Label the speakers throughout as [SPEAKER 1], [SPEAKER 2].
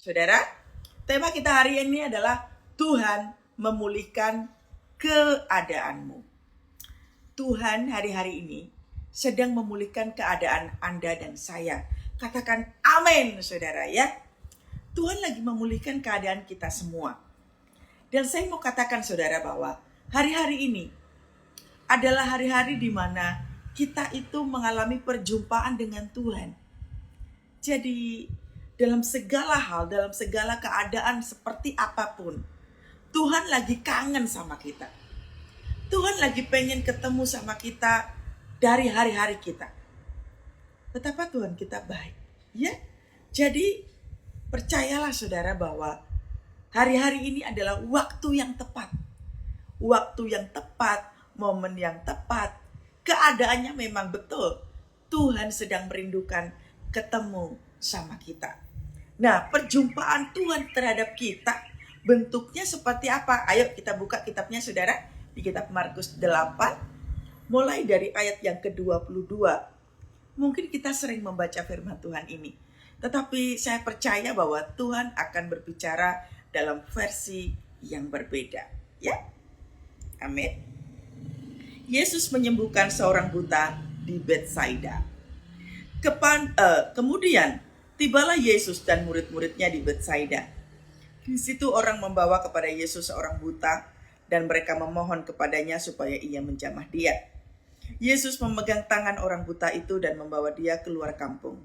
[SPEAKER 1] Saudara, tema kita hari ini adalah Tuhan memulihkan keadaanmu. Tuhan hari-hari ini sedang memulihkan keadaan Anda dan saya. Katakan amin, saudara ya. Tuhan lagi memulihkan keadaan kita semua. Dan saya mau katakan saudara bahwa hari-hari ini adalah hari-hari di mana kita itu mengalami perjumpaan dengan Tuhan. Jadi dalam segala hal, dalam segala keadaan seperti apapun, Tuhan lagi kangen sama kita. Tuhan lagi pengen ketemu sama kita dari hari-hari kita. Betapa Tuhan kita baik, ya. Jadi percayalah saudara bahwa hari-hari ini adalah waktu yang tepat. Waktu yang tepat, momen yang tepat. Keadaannya memang betul. Tuhan sedang merindukan ketemu sama kita. Nah, perjumpaan Tuhan terhadap kita bentuknya seperti apa? Ayo kita buka kitabnya saudara, di kitab Markus 8, mulai dari ayat yang ke-22. Mungkin kita sering membaca firman Tuhan ini, tetapi saya percaya bahwa Tuhan akan berbicara dalam versi yang berbeda. Ya, amin. Yesus menyembuhkan seorang buta di Betsaida. Kemudian tibalah Yesus dan murid-muridnya di Betsaida. Di situ orang membawa kepada Yesus seorang buta dan mereka memohon kepadanya supaya ia menjamah dia. Yesus memegang tangan orang buta itu dan membawa dia keluar kampung.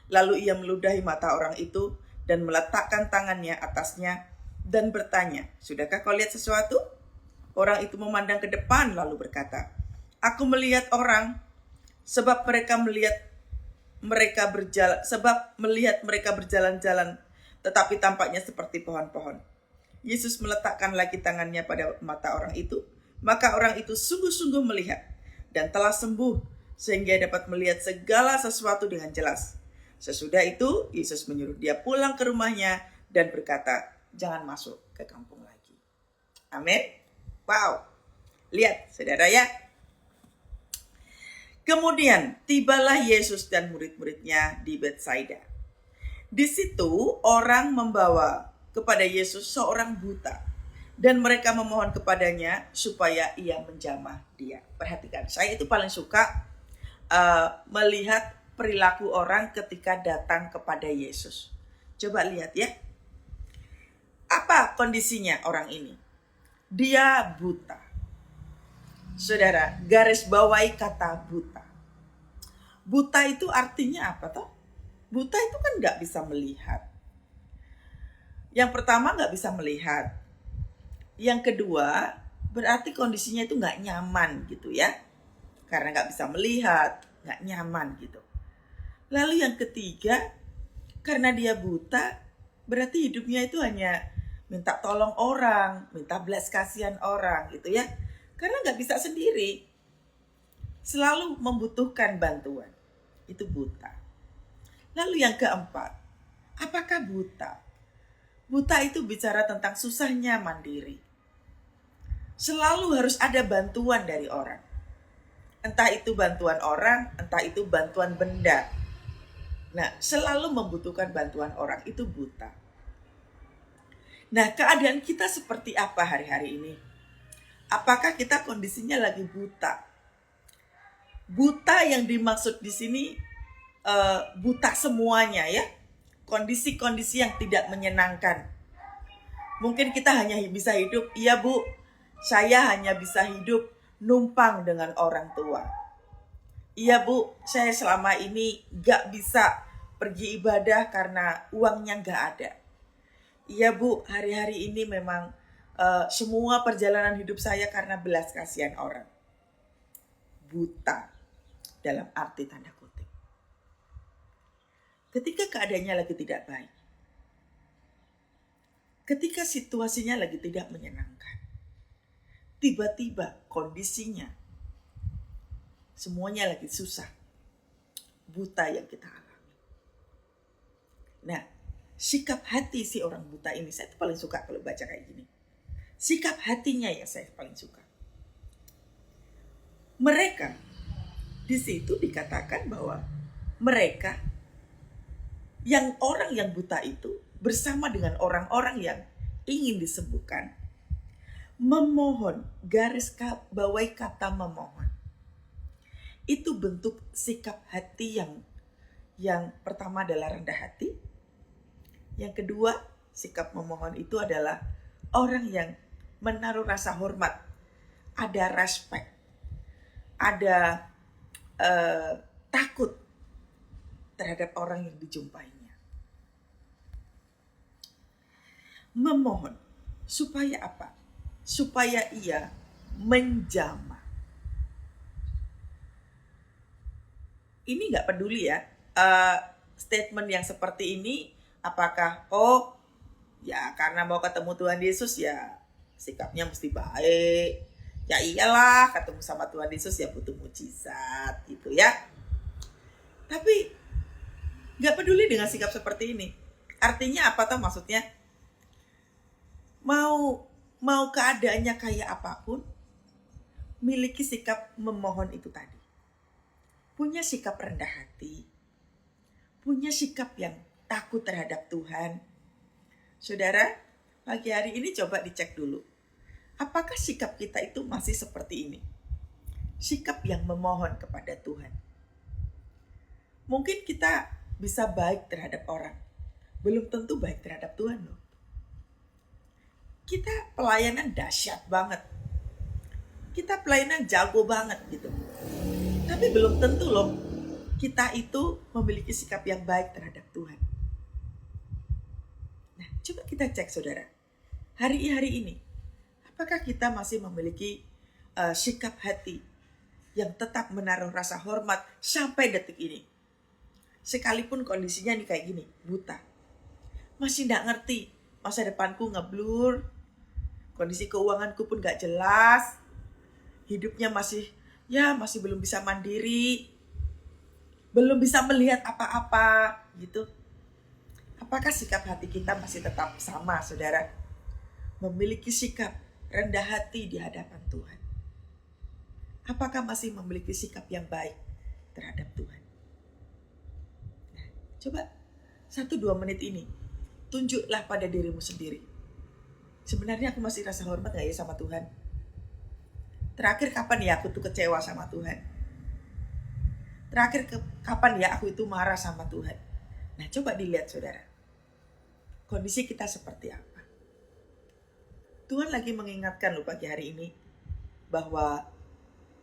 [SPEAKER 1] Lalu ia meludahi mata orang itu dan meletakkan tangannya atasnya dan bertanya, "Sudahkah kau lihat sesuatu?" Orang itu memandang ke depan lalu berkata, "Aku melihat orang, sebab melihat mereka berjalan-jalan, tetapi tampaknya seperti pohon-pohon." Yesus meletakkan lagi tangannya pada mata orang itu, maka orang itu sungguh-sungguh melihat dan telah sembuh sehingga dapat melihat segala sesuatu dengan jelas. Sesudah itu Yesus menyuruh dia pulang ke rumahnya dan berkata, "Jangan masuk ke kampung lagi." Amin. Wow. Lihat saudara ya. Kemudian tibalah Yesus dan murid-muridnya di Betsaida. Di situ orang membawa kepada Yesus seorang buta dan mereka memohon kepadanya supaya ia menjamah dia. Perhatikan, saya itu paling suka melihat perilaku orang ketika datang kepada Yesus. Coba lihat ya. Apa kondisinya orang ini? Dia buta. Saudara, garis bawahi kata buta. Buta itu artinya apa toh? Buta itu kan gak bisa melihat. Yang pertama gak bisa melihat. Yang kedua, berarti kondisinya itu gak nyaman gitu ya. Karena gak bisa melihat, gak nyaman gitu. Lalu yang ketiga, karena dia buta, berarti hidupnya itu hanya minta tolong orang, minta belas kasihan orang gitu ya. Karena gak bisa sendiri, selalu membutuhkan bantuan. Itu buta. Lalu yang keempat, apakah buta? Buta itu bicara tentang susahnya mandiri. Selalu harus ada bantuan dari orang. Entah itu bantuan orang, entah itu bantuan benda. Nah, selalu membutuhkan bantuan orang, itu buta. Nah, keadaan kita seperti apa hari-hari ini? Apakah kita kondisinya lagi buta? Buta yang dimaksud di sini buta semuanya ya. Kondisi-kondisi yang tidak menyenangkan. Mungkin kita hanya bisa hidup, iya Bu, saya hanya bisa hidup numpang dengan orang tua. Iya Bu, saya selama ini gak bisa pergi ibadah karena uangnya gak ada. Iya Bu, hari-hari ini memang semua perjalanan hidup saya karena belas kasihan orang. Buta dalam arti tanda kutip. Ketika keadaannya lagi tidak baik, ketika situasinya lagi tidak menyenangkan, tiba-tiba kondisinya semuanya lagi susah, buta yang kita alami. Nah, sikap hati si orang buta ini, saya tuh paling suka kalau baca kayak gini. Sikap hatinya yang saya paling suka. Mereka di situ dikatakan bahwa mereka, yang orang yang buta itu, bersama dengan orang-orang yang ingin disembuhkan. Memohon, garis bawahi kata memohon. Itu bentuk sikap hati yang pertama adalah rendah hati. Yang kedua, sikap memohon itu adalah orang yang menaruh rasa hormat, ada respect, ada takut terhadap orang yang dijumpainya. Memohon supaya apa? Supaya ia menjamah. Ini nggak peduli ya, statement yang seperti ini, apakah ya karena mau ketemu Tuhan Yesus ya sikapnya mesti baik. Ya iyalah, ketemu sama Tuhan Yesus ya butuh mujizat gitu ya. Tapi nggak peduli dengan sikap seperti ini. Artinya apa tuh maksudnya? Mau keadaannya kayak apapun, miliki sikap memohon itu tadi. Punya sikap rendah hati, punya sikap yang takut terhadap Tuhan. Saudara, pagi hari ini coba dicek dulu. Apakah sikap kita itu masih seperti ini? Sikap yang memohon kepada Tuhan. Mungkin kita bisa baik terhadap orang, belum tentu baik terhadap Tuhan loh. Kita pelayanan dahsyat banget. Kita pelayanan jago banget gitu. Tapi belum tentu loh kita itu memiliki sikap yang baik terhadap Tuhan. Nah, coba kita cek saudara. Hari ini, apakah kita masih memiliki sikap hati yang tetap menaruh rasa hormat sampai detik ini? Sekalipun kondisinya nih kayak gini, buta. Masih gak ngerti, masa depanku ngeblur, kondisi keuanganku pun gak jelas, hidupnya masih belum bisa mandiri, belum bisa melihat apa-apa gitu. Apakah sikap hati kita masih tetap sama, saudara? Memiliki sikap rendah hati di hadapan Tuhan. Apakah masih memiliki sikap yang baik terhadap Tuhan? Nah, coba 1-2 menit ini, tunjuklah pada dirimu sendiri. Sebenarnya aku masih rasa hormat gak ya sama Tuhan? Terakhir kapan ya aku tuh kecewa sama Tuhan? Terakhir kapan ya aku itu marah sama Tuhan? Nah, coba dilihat saudara. Kondisi kita seperti apa? Tuhan lagi mengingatkan loh pagi hari ini bahwa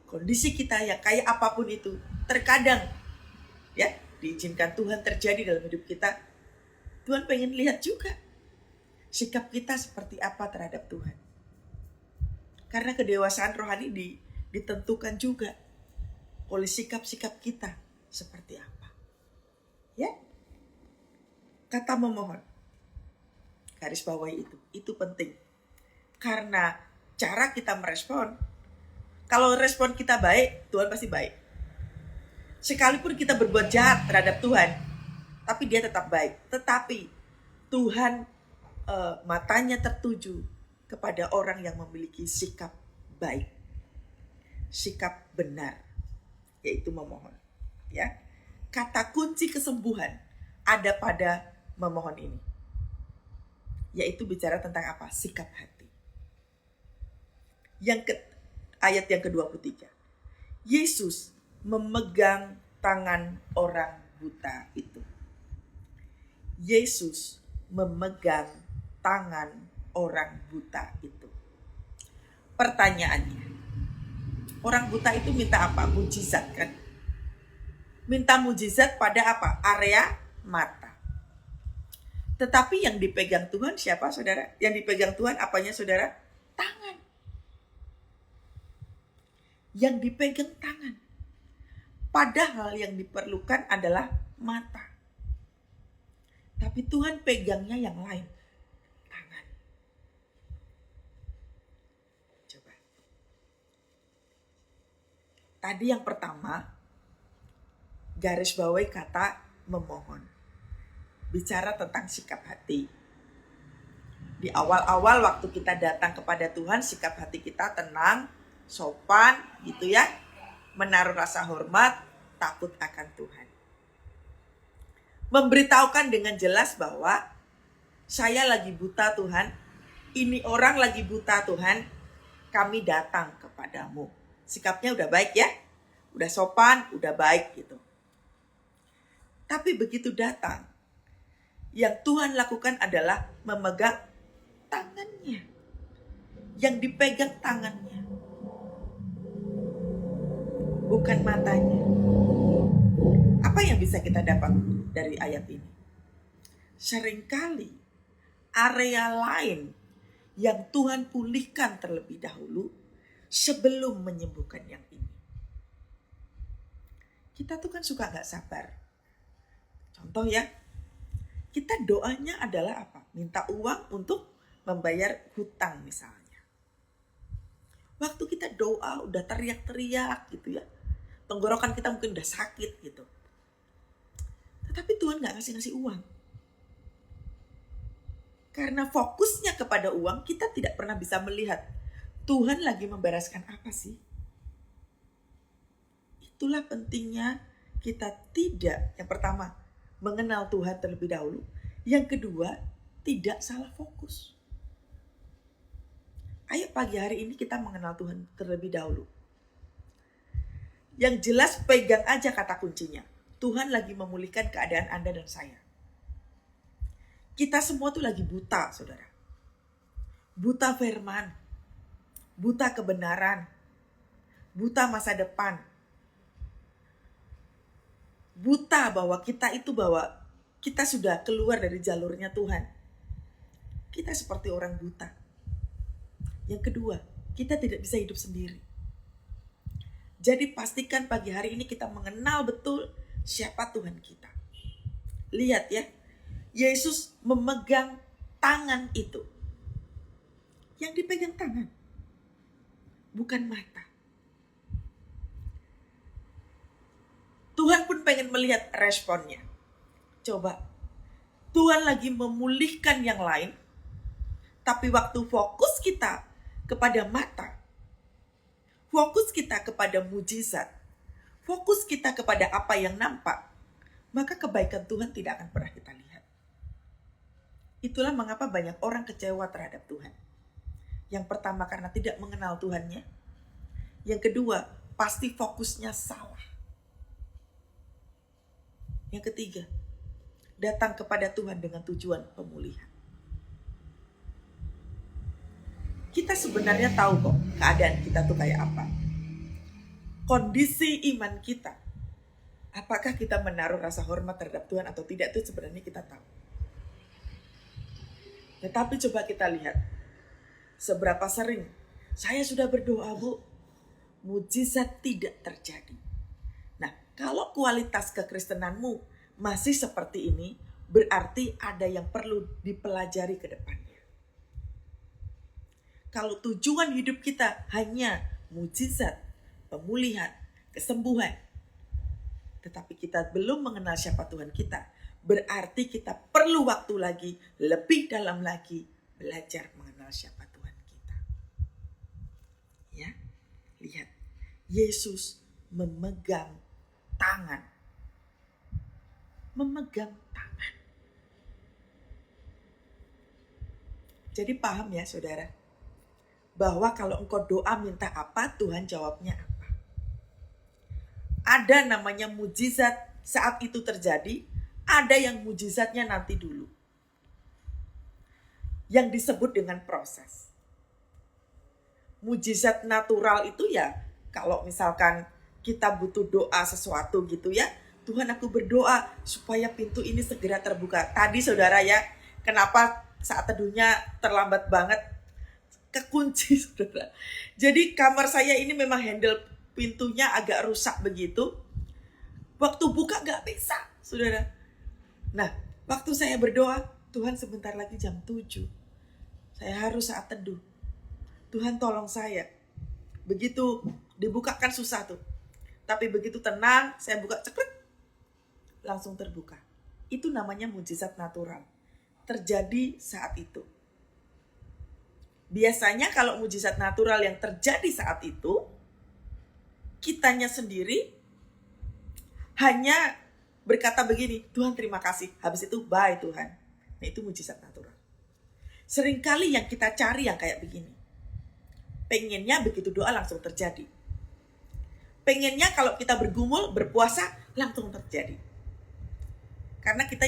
[SPEAKER 1] kondisi kita yang kayak apapun itu terkadang ya diizinkan Tuhan terjadi dalam hidup kita. Tuhan pengen lihat juga sikap kita seperti apa terhadap Tuhan. Karena kedewasaan rohani ditentukan juga oleh sikap-sikap kita seperti apa. Ya. Kata memohon. Garis bawahi itu penting. Karena cara kita merespon, kalau respon kita baik, Tuhan pasti baik. Sekalipun kita berbuat jahat terhadap Tuhan, tapi dia tetap baik. Tetapi Tuhan matanya tertuju kepada orang yang memiliki sikap baik, sikap benar, yaitu memohon. Ya, kata kunci kesembuhan ada pada memohon ini, yaitu bicara tentang apa? Sikap hati. Ayat yang ke-23, Yesus memegang tangan orang buta itu. Yesus memegang tangan orang buta itu. Pertanyaannya, orang buta itu minta apa? Mujizat kan? Minta mujizat pada apa? Area mata. Tetapi yang dipegang Tuhan siapa saudara? Yang dipegang Tuhan apanya saudara? Tangan. Yang dipegang tangan. Padahal yang diperlukan adalah mata. Tapi Tuhan pegangnya yang lain. Tangan. Coba. Tadi yang pertama, garis bawahi kata memohon. Bicara tentang sikap hati. Di awal-awal waktu kita datang kepada Tuhan, sikap hati kita tenang, sopan gitu ya. Menaruh rasa hormat, takut akan Tuhan. Memberitahukan dengan jelas bahwa saya lagi buta Tuhan, ini orang lagi buta Tuhan, kami datang kepadamu. Sikapnya udah baik ya, udah sopan, udah baik gitu. Tapi begitu datang, yang Tuhan lakukan adalah memegang tangannya. Yang dipegang tangannya, bukan matanya. Apa yang bisa kita dapat dari ayat ini? Seringkali area lain yang Tuhan pulihkan terlebih dahulu sebelum menyembuhkan yang ini. Kita tuh kan suka gak sabar. Contoh ya, kita doanya adalah apa? Minta uang untuk membayar hutang misalnya. Waktu kita doa udah teriak-teriak gitu ya. Tenggorokan kita mungkin udah sakit gitu. Tetapi Tuhan gak ngasih uang. Karena fokusnya kepada uang, kita tidak pernah bisa melihat Tuhan lagi membereskan apa sih. Itulah pentingnya kita tidak, yang pertama, mengenal Tuhan terlebih dahulu. Yang kedua, tidak salah fokus. Ayo pagi hari ini kita mengenal Tuhan terlebih dahulu. Yang jelas pegang aja kata kuncinya. Tuhan lagi memulihkan keadaan Anda dan saya. Kita semua tuh lagi buta, saudara. Buta firman. Buta kebenaran. Buta masa depan. Buta bahwa kita sudah keluar dari jalurnya Tuhan. Kita seperti orang buta. Yang kedua, kita tidak bisa hidup sendiri. Jadi pastikan pagi hari ini kita mengenal betul siapa Tuhan kita. Lihat ya, Yesus memegang tangan itu. Yang dipegang tangan, bukan mata. Tuhan pun pengen melihat responnya. Coba, Tuhan lagi memulihkan yang lain, tapi waktu fokus kita kepada mata, fokus kita kepada mujizat, fokus kita kepada apa yang nampak, maka kebaikan Tuhan tidak akan pernah kita lihat. Itulah mengapa banyak orang kecewa terhadap Tuhan. Yang pertama karena tidak mengenal Tuhannya. Yang kedua, pasti fokusnya salah. Yang ketiga, datang kepada Tuhan dengan tujuan pemulihan. Kita sebenarnya tahu kok keadaan kita tuh kayak apa. Kondisi iman kita. Apakah kita menaruh rasa hormat terhadap Tuhan atau tidak, itu sebenarnya kita tahu. Tetapi coba kita lihat. Seberapa sering saya sudah berdoa, Bu, mujizat tidak terjadi. Nah, kalau kualitas kekristenanmu masih seperti ini, berarti ada yang perlu dipelajari ke depannya. Kalau tujuan hidup kita hanya mujizat, pemulihan, kesembuhan, tetapi kita belum mengenal siapa Tuhan kita, berarti kita perlu waktu lagi, lebih dalam lagi, belajar mengenal siapa Tuhan kita. Ya, lihat, Yesus memegang tangan. Memegang tangan. Jadi paham ya saudara, bahwa kalau engkau doa minta apa, Tuhan jawabnya apa. Ada namanya mujizat saat itu terjadi, ada yang mujizatnya nanti dulu. Yang disebut dengan proses. Mujizat natural itu ya, kalau misalkan kita butuh doa sesuatu gitu ya, Tuhan aku berdoa supaya pintu ini segera terbuka. Tadi saudara ya, kenapa saat teduhnya terlambat banget? Kekunci saudara. Jadi kamar saya ini memang handle pintunya agak rusak begitu. Waktu buka gak bisa saudara. Nah, waktu saya berdoa, Tuhan sebentar lagi jam 7. Saya harus saat teduh. Tuhan tolong saya. Begitu dibukakan susah tuh. Tapi begitu tenang, saya buka cekrek, langsung terbuka. Itu namanya mujizat natural. Terjadi saat itu. Biasanya kalau mujizat natural yang terjadi saat itu, kitanya sendiri hanya berkata begini, Tuhan terima kasih. Habis itu bye Tuhan. Nah itu mujizat natural. Seringkali yang kita cari yang kayak begini. Pengennya begitu doa langsung terjadi. Pengennya kalau kita bergumul, berpuasa, langsung terjadi. Karena kita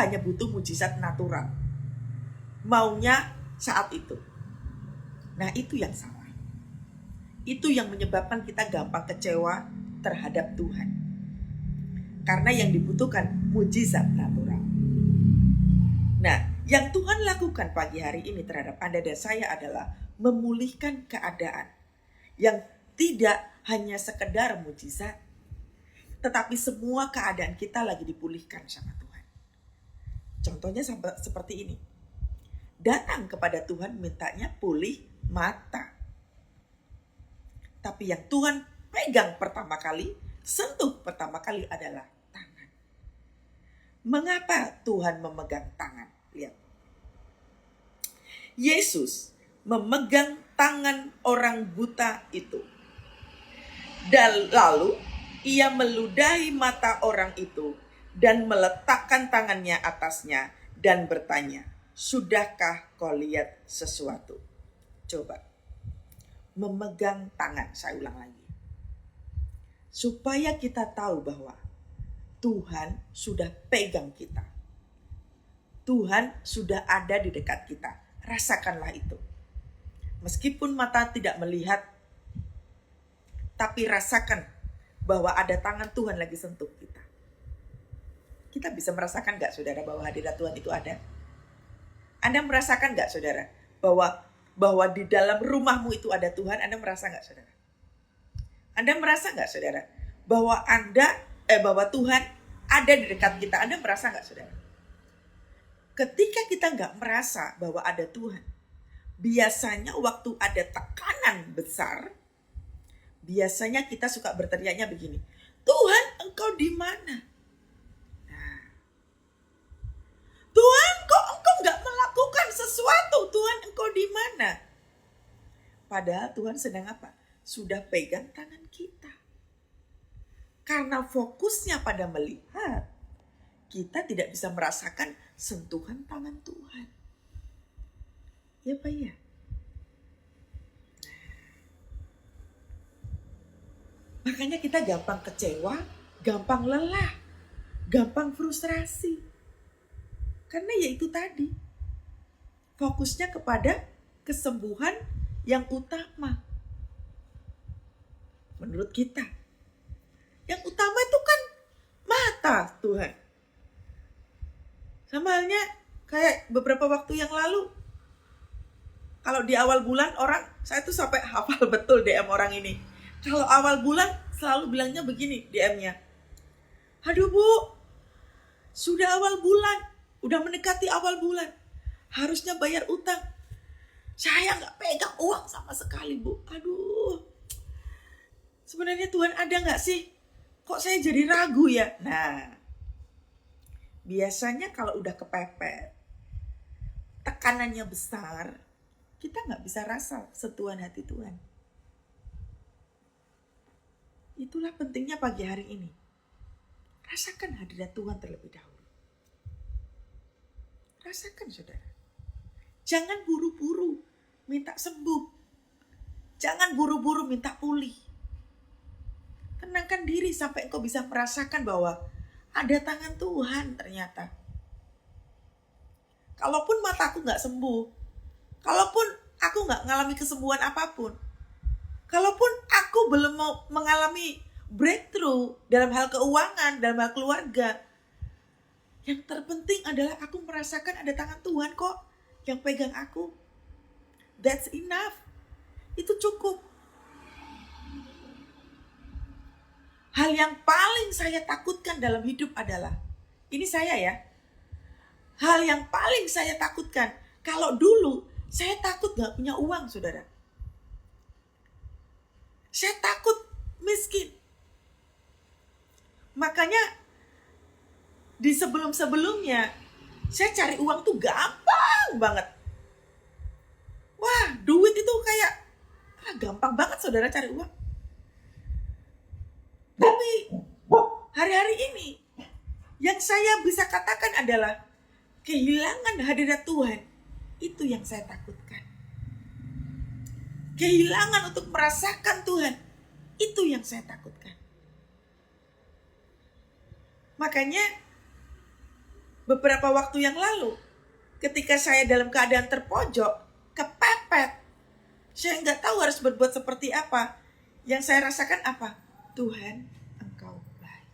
[SPEAKER 1] hanya butuh mujizat natural. Maunya saat itu. Nah, itu yang salah. Itu yang menyebabkan kita gampang kecewa terhadap Tuhan. Karena yang dibutuhkan mujizat natural. Nah, yang Tuhan lakukan pagi hari ini terhadap Anda dan saya adalah memulihkan keadaan yang tidak hanya sekedar mujizat, tetapi semua keadaan kita lagi dipulihkan sama Tuhan. Contohnya seperti ini. Datang kepada Tuhan mintanya pulih mata. Tapi yang Tuhan pegang pertama kali, sentuh pertama kali adalah tangan. Mengapa Tuhan memegang tangan? Lihat. Yesus memegang tangan orang buta itu. Dan lalu ia meludahi mata orang itu dan meletakkan tangannya atasnya dan bertanya, "Sudahkah kau lihat sesuatu?" Coba. Memegang tangan, saya ulang lagi. Supaya kita tahu bahwa Tuhan sudah pegang kita. Tuhan sudah ada di dekat kita. Rasakanlah itu. Meskipun mata tidak melihat, tapi rasakan bahwa ada tangan Tuhan lagi sentuh kita. Kita bisa merasakan gak saudara bahwa hadirat Tuhan itu ada? Anda merasakan gak saudara bahwa di dalam rumahmu itu ada Tuhan? Anda merasa gak saudara? Anda merasa gak saudara bahwa bahwa Tuhan ada di dekat kita? Anda merasa gak saudara? Ketika kita gak merasa bahwa ada Tuhan, biasanya waktu ada tekanan besar, biasanya kita suka berteriaknya begini, "Tuhan, Engkau di mana? Nah, Tuhan, kok Engkau nggak melakukan sesuatu? Tuhan, Engkau di mana?" Padahal Tuhan sedang apa? Sudah pegang tangan kita. Karena fokusnya pada melihat, kita tidak bisa merasakan sentuhan tangan Tuhan. Ya Pak ya? Makanya kita gampang kecewa, gampang lelah, gampang frustrasi. Karena ya itu tadi, fokusnya kepada kesembuhan yang utama. Menurut kita. Yang utama itu kan mata Tuhan. Sama halnya kayak beberapa waktu yang lalu. Kalau di awal bulan saya tuh sampai hafal betul DM orang ini. Kalau awal bulan selalu bilangnya begini DM-nya. "Aduh Bu, sudah awal bulan, udah mendekati awal bulan. Harusnya bayar utang. Saya gak pegang uang sama sekali Bu. Aduh, sebenarnya Tuhan ada gak sih? Kok saya jadi ragu ya?" Nah, biasanya kalau udah kepepet, tekanannya besar, kita gak bisa rasa sentuhan hati Tuhan. Itulah pentingnya pagi hari ini. Rasakan hadirat Tuhan terlebih dahulu. Rasakan saudara. Jangan buru-buru minta sembuh. Jangan buru-buru minta pulih. Tenangkan diri sampai engkau bisa merasakan bahwa ada tangan Tuhan ternyata. Kalaupun mataku gak sembuh, kalaupun aku gak mengalami kesembuhan apapun, kalaupun aku belum mau mengalami breakthrough dalam hal keuangan, dalam hal keluarga, yang terpenting adalah aku merasakan ada tangan Tuhan kok yang pegang aku. That's enough. Itu cukup. Hal yang paling saya takutkan dalam hidup adalah, ini saya ya, hal yang paling saya takutkan, kalau dulu saya takut gak punya uang saudara. Saya takut miskin. Makanya di sebelum-sebelumnya saya cari uang tuh gampang banget. Wah, duit itu kayak gampang banget saudara cari uang. Tapi hari-hari ini yang saya bisa katakan adalah kehilangan hadirat Tuhan Itu yang saya takutkan. Kehilangan untuk merasakan Tuhan, itu yang saya takutkan. Makanya beberapa waktu yang lalu, ketika saya dalam keadaan terpojok, kepepet, saya nggak tahu harus berbuat seperti apa. Yang saya rasakan apa? Tuhan, Engkau baik.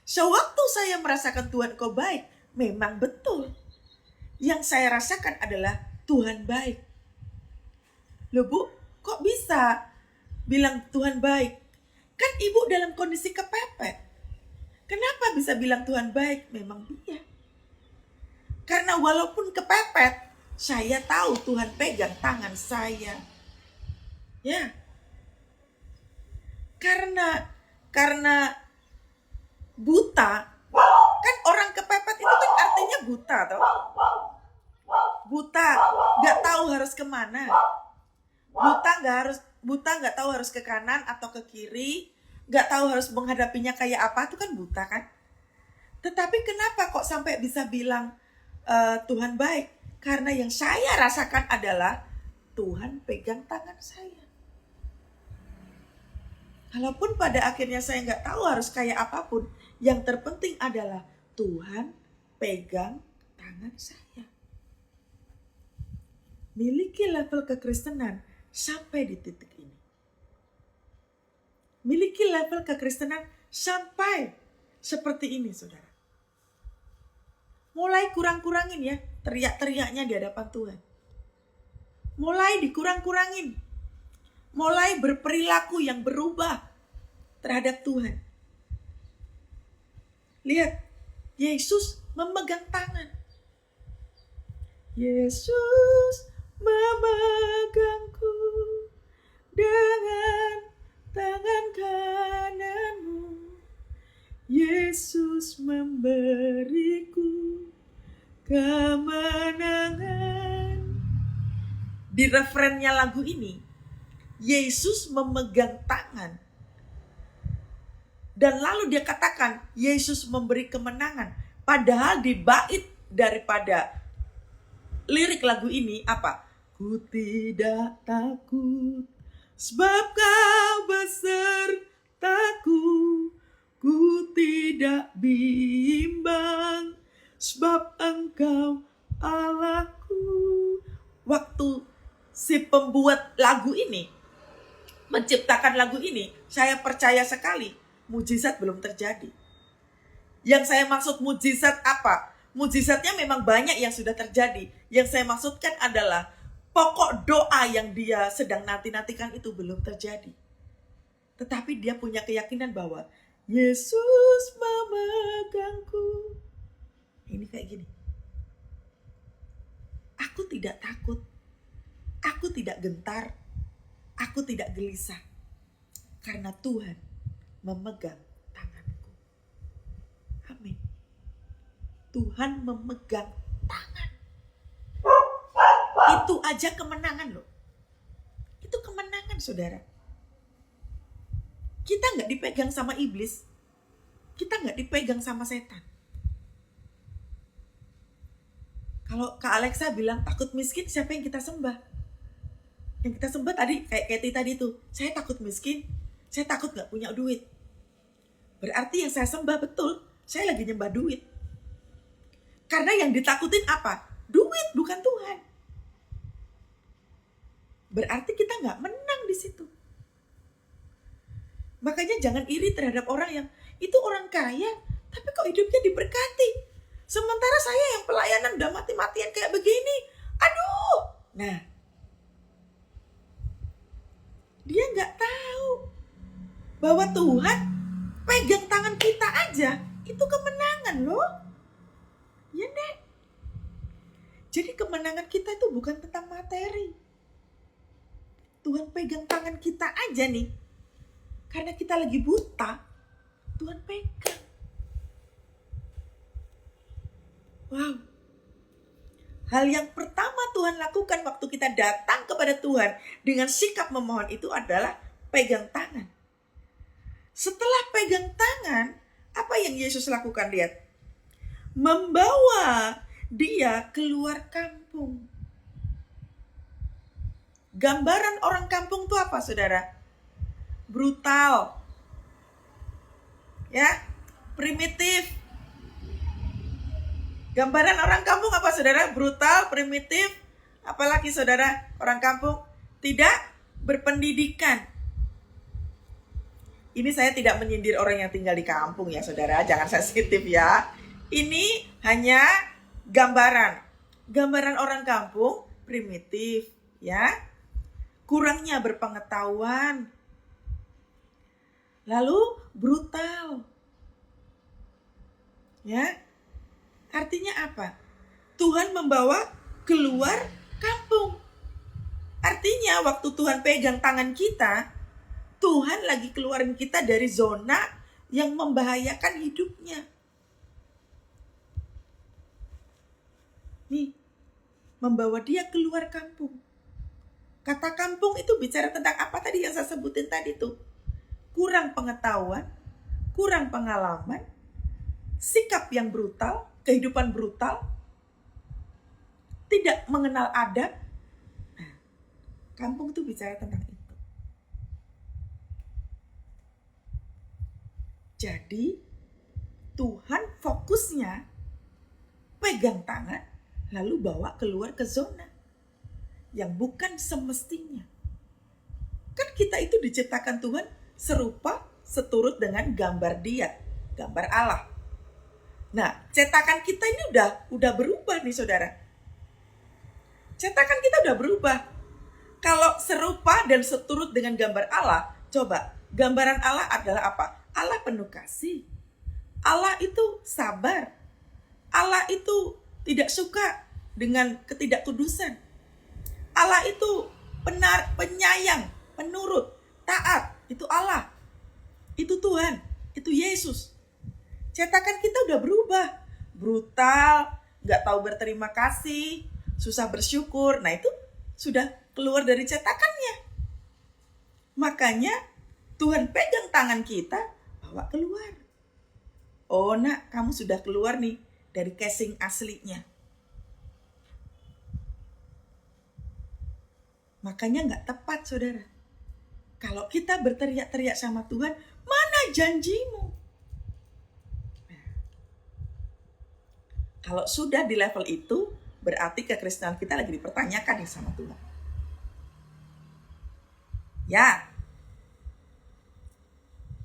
[SPEAKER 1] Sewaktu saya merasakan Tuhan Engkau baik, memang betul. Yang saya rasakan adalah Tuhan baik. Loh Bu, kok bisa bilang Tuhan baik? Kan Ibu dalam kondisi kepepet. Kenapa bisa bilang Tuhan baik? Memang iya. Karena walaupun kepepet, saya tahu Tuhan pegang tangan saya. Ya. Karena buta, kan orang kepepet itu kan artinya buta toh. Buta, nggak tahu harus kemana. Buta nggak tahu harus ke kanan atau ke kiri, nggak tahu harus menghadapinya kayak apa, itu kan buta kan. Tetapi kenapa kok sampai bisa bilang Tuhan baik? Karena yang saya rasakan adalah Tuhan pegang tangan saya. Kalaupun pada akhirnya saya nggak tahu harus kayak apapun, yang terpenting adalah Tuhan pegang tangan saya. Miliki level kekristenan sampai di titik ini. Miliki level kekristenan sampai seperti ini, saudara. Mulai kurang-kurangin ya teriak-teriaknya di hadapan Tuhan. Mulai dikurang-kurangin. Mulai berperilaku yang berubah terhadap Tuhan. Lihat, Yesus memegang tangan. Yesus memegangku dengan tangan kananmu. Yesus memberiku kemenangan. Di referennya lagu ini, Yesus memegang tangan. Dan lalu dia katakan, Yesus memberi kemenangan. Padahal di bait daripada lirik lagu ini apa? Ku tidak takut, sebab Kau besertaku. Ku tidak bimbang, sebab Engkau Allahku. Waktu si pembuat lagu ini menciptakan lagu ini, saya percaya sekali mujizat belum terjadi. Yang saya maksud mujizat apa? Mujizatnya memang banyak yang sudah terjadi. Yang saya maksudkan adalah pokok doa yang dia sedang nanti-nantikan itu belum terjadi. Tetapi dia punya keyakinan bahwa Yesus memegangku. Ini kayak gini. Aku tidak takut. Aku tidak gentar. Aku tidak gelisah. Karena Tuhan memegang tanganku. Amin. Tuhan memegang tangan. Itu aja kemenangan loh. Itu kemenangan, saudara. Kita gak dipegang sama iblis. Kita gak dipegang sama setan. Kalau Kak Alexa bilang takut miskin, siapa yang kita sembah? Yang kita sembah tadi, kayak Katie tadi tuh. Saya takut miskin, saya takut gak punya duit. Berarti yang saya sembah betul, saya lagi nyembah duit. Karena yang ditakutin apa? Duit, bukan Tuhan. Berarti kita gak menang di situ. Makanya jangan iri terhadap orang yang itu orang kaya, tapi kok hidupnya diberkati. Sementara saya yang pelayanan udah mati-matian kayak begini. Aduh. Nah, dia gak tahu bahwa Tuhan pegang tangan kita aja. Itu kemenangan loh. Ya Nek. Jadi kemenangan kita itu bukan tentang materi. Tuhan pegang tangan kita aja nih. Karena kita lagi buta, Tuhan pegang. Wow. Hal yang pertama Tuhan lakukan waktu kita datang kepada Tuhan dengan sikap memohon itu adalah pegang tangan. Setelah pegang tangan, apa yang Yesus lakukan? Lihat. Membawa dia keluar kampung. Gambaran orang kampung itu apa, saudara? Brutal. Ya, primitif. Gambaran orang kampung apa, saudara? Brutal, primitif. Apalagi, saudara, orang kampung tidak berpendidikan. Ini saya tidak menyindir orang yang tinggal di kampung ya, saudara. Jangan sensitif ya. Ini hanya gambaran. Gambaran orang kampung primitif, ya. Kurangnya berpengetahuan. Lalu brutal. Ya. Artinya apa? Tuhan membawa keluar kampung. Artinya waktu Tuhan pegang tangan kita, Tuhan lagi keluarin kita dari zona yang membahayakan hidupnya. Nih, membawa dia keluar kampung. Kata kampung itu bicara tentang apa tadi yang saya sebutin tadi tuh? Kurang pengetahuan, kurang pengalaman, sikap yang brutal, kehidupan brutal, tidak mengenal adab. Nah, kampung itu bicara tentang itu. Jadi Tuhan fokusnya pegang tangan lalu bawa keluar ke zona yang bukan semestinya. Kan kita itu diciptakan Tuhan serupa seturut dengan gambar Dia, gambar Allah. Nah, cetakan kita ini udah berubah nih, saudara. Cetakan kita udah berubah. Kalau serupa dan seturut dengan gambar Allah, coba gambaran Allah adalah apa? Allah penuh kasih. Allah itu sabar. Allah itu tidak suka dengan ketidakkudusan. Allah itu penyayang, penurut, taat. Itu Allah. Itu Tuhan. Itu Yesus. Cetakan kita udah berubah. Brutal, gak tahu berterima kasih, susah bersyukur. Nah itu sudah keluar dari cetakannya. Makanya Tuhan pegang tangan kita, bawa keluar. Oh nak, kamu sudah keluar nih dari casing aslinya. Makanya gak tepat, saudara. Kalau kita berteriak-teriak sama Tuhan, mana janjimu? Nah, kalau sudah di level itu, berarti kekristenan kita lagi dipertanyakan nih sama Tuhan. Ya,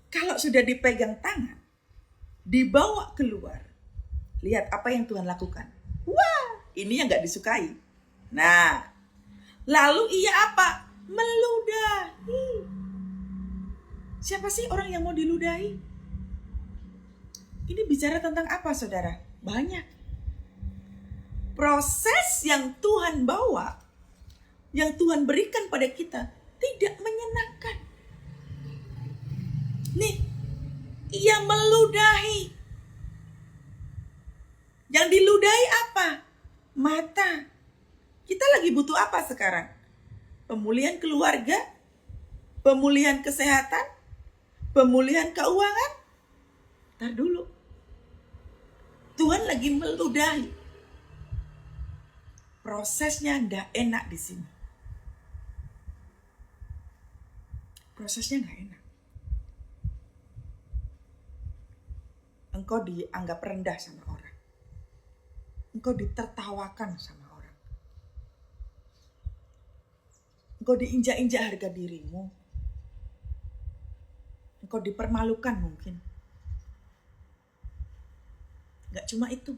[SPEAKER 1] kalau sudah dipegang tangan, dibawa keluar, lihat apa yang Tuhan lakukan. Wah, ini yang gak disukai. Nah, lalu ia apa? Meludahi. Siapa sih orang yang mau diludahi? Ini bicara tentang apa, saudara? Banyak. Proses yang Tuhan bawa, yang Tuhan berikan pada kita, tidak menyenangkan. Nih, ia meludahi. Yang diludahi apa? Mata. Kita lagi butuh apa sekarang? Pemulihan keluarga? Pemulihan kesehatan? Pemulihan keuangan? Ntar dulu. Tuhan lagi meludahi. Prosesnya nggak enak di sini. Prosesnya nggak enak. Engkau dianggap rendah sama orang. Engkau ditertawakan sama orang. Engkau diinjak-injak harga dirimu. Engkau dipermalukan mungkin. Gak cuma itu.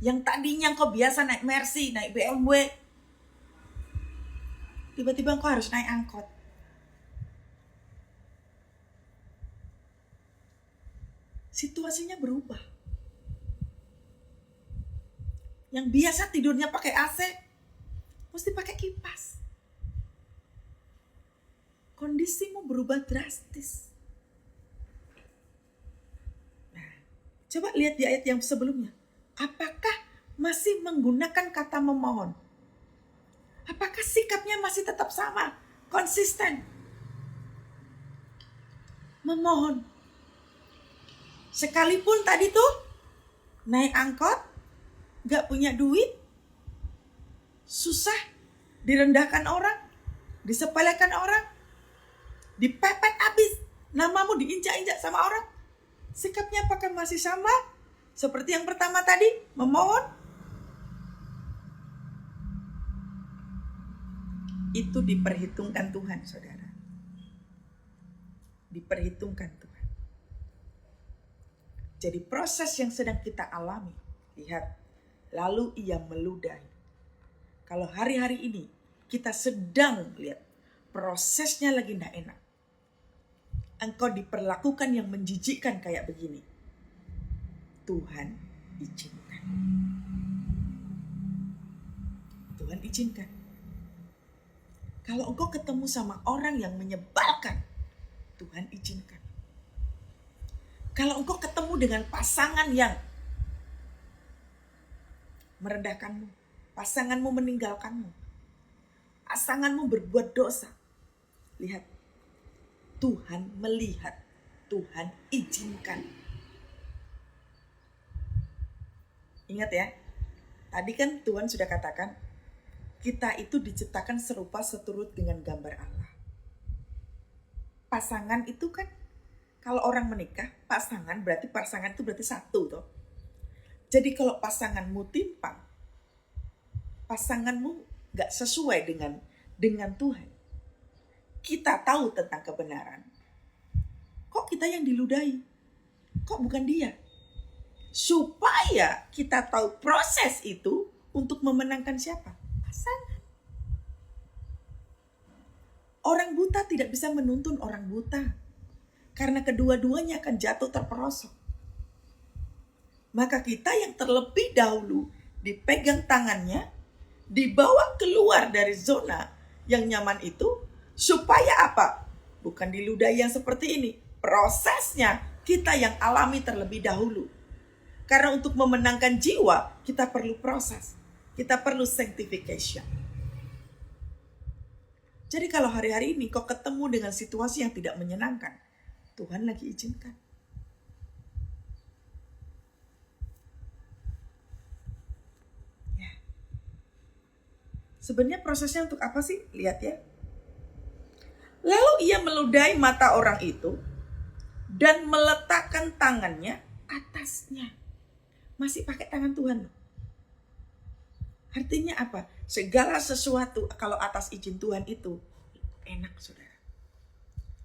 [SPEAKER 1] Yang tadinya engkau biasa naik Mercy, naik BMW, tiba-tiba engkau harus naik angkot. Situasinya berubah. Yang biasa tidurnya pakai AC, mesti pakai kipas. Kondisimu berubah drastis. Nah, coba lihat di ayat yang sebelumnya. Apakah masih menggunakan kata memohon? Apakah sikapnya masih tetap sama? Konsisten. Memohon. Sekalipun tadi tuh naik angkot, gak punya duit, susah, direndahkan orang, disepelekan orang, dipepet abis, namamu diinjak-injak sama orang. Sikapnya apakah masih sama seperti yang pertama tadi, memohon? Itu diperhitungkan Tuhan, saudara. Diperhitungkan Tuhan. Jadi proses yang sedang kita alami, lihat, lalu ia meludahi. Kalau hari-hari ini kita sedang lihat prosesnya lagi tidak enak, engkau diperlakukan yang menjijikkan kayak begini, Tuhan izinkan. Tuhan izinkan. Kalau engkau ketemu sama orang yang menyebalkan, Tuhan izinkan. Kalau engkau ketemu dengan pasangan yang merendahkanmu, pasanganmu meninggalkanmu, pasanganmu berbuat dosa, lihat, Tuhan melihat, Tuhan izinkan. Ingat ya, tadi kan Tuhan sudah katakan, kita itu diciptakan serupa seturut dengan gambar Allah. Pasangan itu kan, kalau orang menikah, pasangan itu berarti satu toh. Jadi kalau pasanganmu timpang, pasanganmu gak sesuai dengan Tuhan, kita tahu tentang kebenaran, kok kita yang diludahi? Kok bukan dia? Supaya kita tahu proses itu untuk memenangkan siapa? Pasangan. Orang buta tidak bisa menuntun orang buta, karena kedua-duanya akan jatuh terperosok. Maka kita yang terlebih dahulu dipegang tangannya, dibawa keluar dari zona yang nyaman itu, supaya apa? Bukan diludahi yang seperti ini. Prosesnya kita yang alami terlebih dahulu. Karena untuk memenangkan jiwa, kita perlu proses. Kita perlu sanctification. Jadi kalau hari-hari ini kau ketemu dengan situasi yang tidak menyenangkan, Tuhan lagi izinkan. Ya. Sebenarnya prosesnya untuk apa sih? Lihat ya. Lalu ia meludahi mata orang itu dan meletakkan tangannya atasnya. Masih pakai tangan Tuhan. Artinya apa? Segala sesuatu kalau atas izin Tuhan itu enak, saudara.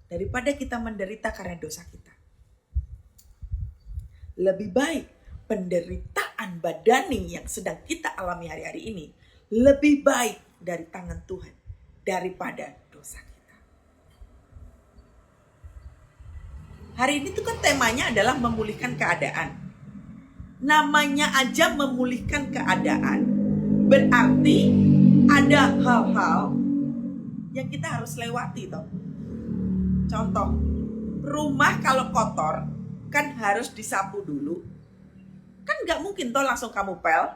[SPEAKER 1] Daripada kita menderita karena dosa kita. Lebih baik penderitaan badani yang sedang kita alami hari-hari ini lebih baik dari tangan Tuhan daripada dosa kita. Hari ini tuh kan temanya adalah memulihkan keadaan. Namanya aja memulihkan keadaan, berarti ada hal-hal yang kita harus lewati toh. Contoh, rumah kalau kotor kan harus disapu dulu. Kan gak mungkin toh langsung kamu pel.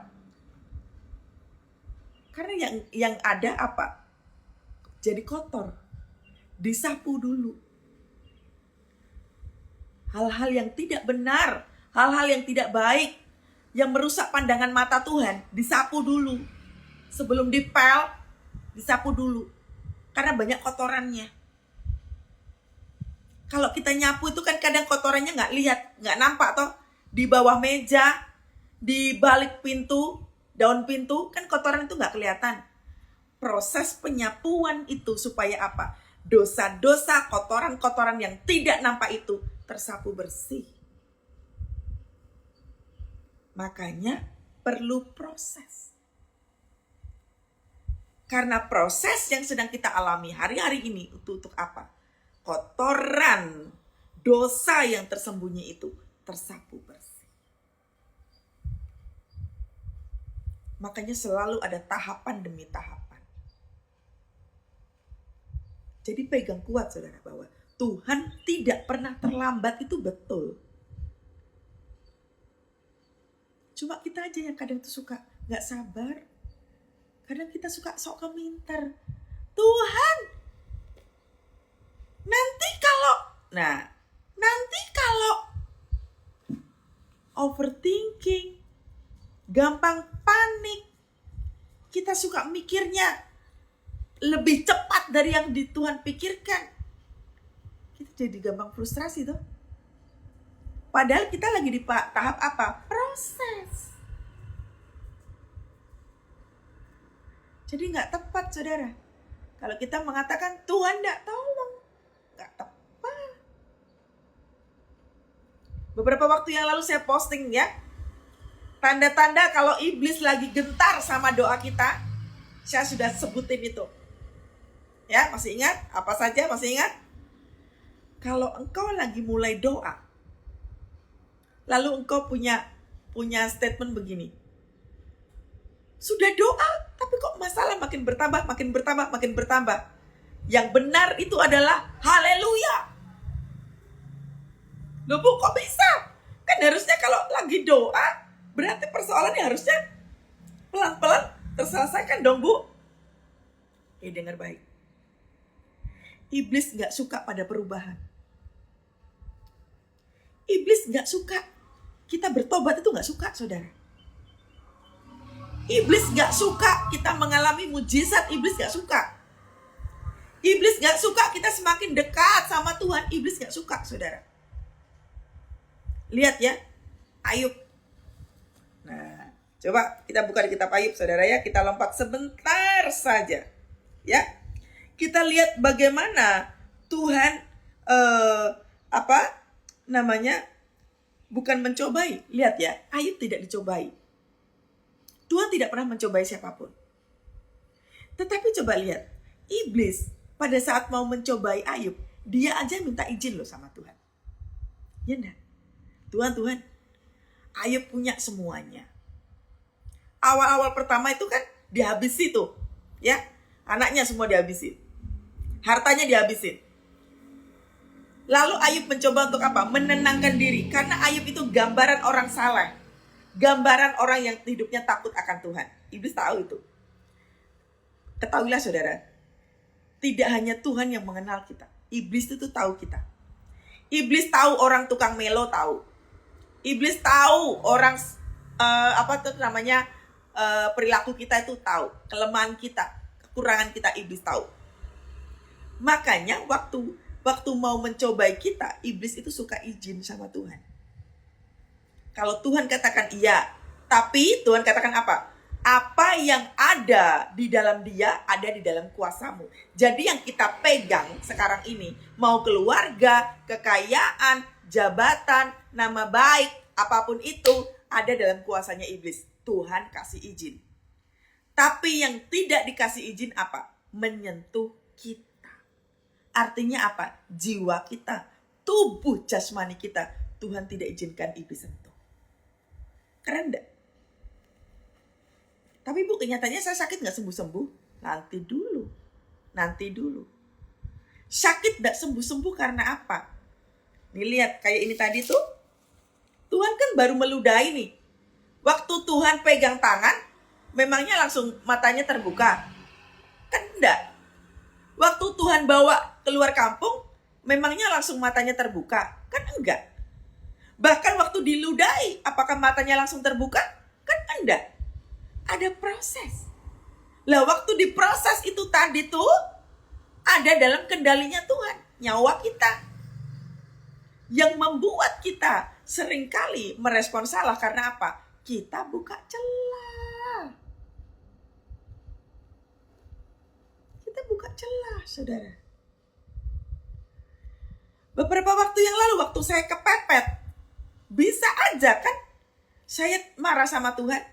[SPEAKER 1] Karena yang ada apa? Jadi kotor. Disapu dulu. Hal-hal yang tidak benar, hal-hal yang tidak baik, yang merusak pandangan mata Tuhan, disapu dulu. Sebelum dipel, disapu dulu. Karena banyak kotorannya. Kalau kita nyapu itu kan kadang kotorannya gak lihat, gak nampak toh. Di bawah meja, di balik pintu, daun pintu, kan kotoran itu gak kelihatan. Proses penyapuan itu supaya apa? Dosa-dosa, kotoran-kotoran yang tidak nampak itu tersapu bersih. Makanya perlu proses. Karena proses yang sedang kita alami hari-hari ini itu untuk apa? Kotoran dosa yang tersembunyi itu tersapu bersih. Makanya selalu ada tahapan demi tahapan. Jadi pegang kuat saudara bahwa Tuhan tidak pernah terlambat, itu betul. Cuma kita aja yang kadang tuh suka gak sabar. Kadang kita suka sok keminter. Tuhan, nanti kalau overthinking, gampang panik. Kita suka mikirnya lebih cepat dari yang di Tuhan pikirkan. Kita jadi gampang frustrasi tuh. Padahal kita lagi di tahap apa? Proses. Jadi gak tepat, saudara. Kalau kita mengatakan Tuhan gak tolong, gak tepat. Beberapa waktu yang lalu saya posting ya, tanda-tanda kalau iblis lagi gentar sama doa kita. Saya sudah sebutin itu. Ya, masih ingat? Apa saja masih ingat? Kalau engkau lagi mulai doa, lalu engkau punya statement begini. Sudah doa, tapi kok masalah makin bertambah. Yang benar itu adalah haleluya. Loh Bu, kok bisa? Kan harusnya kalau lagi doa, berarti persoalannya harusnya pelan-pelan terselesaikan dong Bu. Dengar baik. Iblis gak suka pada perubahan. Iblis gak suka. Kita bertobat itu gak suka, saudara. Iblis gak suka kita mengalami mujizat. Iblis gak suka. Iblis gak suka kita semakin dekat sama Tuhan. Iblis gak suka, saudara. Lihat ya, Ayub. Nah, coba kita buka di kitab Ayub, saudara ya. Kita lompat sebentar saja. Ya, kita lihat bagaimana Tuhan bukan mencobai. Lihat ya, Ayub tidak dicobai. Tuhan tidak pernah mencobai siapapun. Tetapi coba lihat, iblis pada saat mau mencobai Ayub, dia aja minta izin loh sama Tuhan. Ya enggak? Tuhan, Ayub punya semuanya. Awal-awal pertama itu kan dihabisi tuh, ya. Anaknya semua dihabisin. Hartanya dihabisin. Lalu Ayub mencoba untuk apa? Menenangkan diri. Karena Ayub itu gambaran orang saleh. Gambaran orang yang hidupnya takut akan Tuhan. Iblis tahu itu. Ketahuilah saudara, tidak hanya Tuhan yang mengenal kita. Iblis itu tahu kita. Iblis tahu orang tukang melo tahu. Iblis tahu orang perilaku kita itu tahu. Kelemahan kita, kekurangan kita, iblis tahu. Makanya waktu mau mencobai kita, iblis itu suka izin sama Tuhan. Kalau Tuhan katakan iya, tapi Tuhan katakan apa? Apa yang ada di dalam dia, ada di dalam kuasamu. Jadi yang kita pegang sekarang ini, mau keluarga, kekayaan, jabatan, nama baik, apapun itu, ada dalam kuasanya iblis. Tuhan kasih izin. Tapi yang tidak dikasih izin apa? Menyentuh kita. Artinya apa? Jiwa kita, tubuh jasmani kita, Tuhan tidak izinkan iblis sentuh. Keren enggak? Tapi Bu, kenyataannya saya sakit gak sembuh-sembuh? Nanti dulu. Sakit gak sembuh-sembuh karena apa? Nih lihat, kayak ini tadi tuh. Tuhan kan baru meludahi nih. Waktu Tuhan pegang tangan, memangnya langsung matanya terbuka? Kan enggak. Waktu Tuhan bawa keluar kampung, memangnya langsung matanya terbuka? Kan enggak. Bahkan waktu diludahi, apakah matanya langsung terbuka? Kan enggak. Ada proses. Lah waktu diproses itu tadi tuh, ada dalam kendalinya Tuhan. Nyawa kita. Yang membuat kita seringkali merespon salah karena apa? Kita buka celah. Saudara. Beberapa waktu yang lalu, waktu saya kepepet, bisa aja kan saya marah sama Tuhan.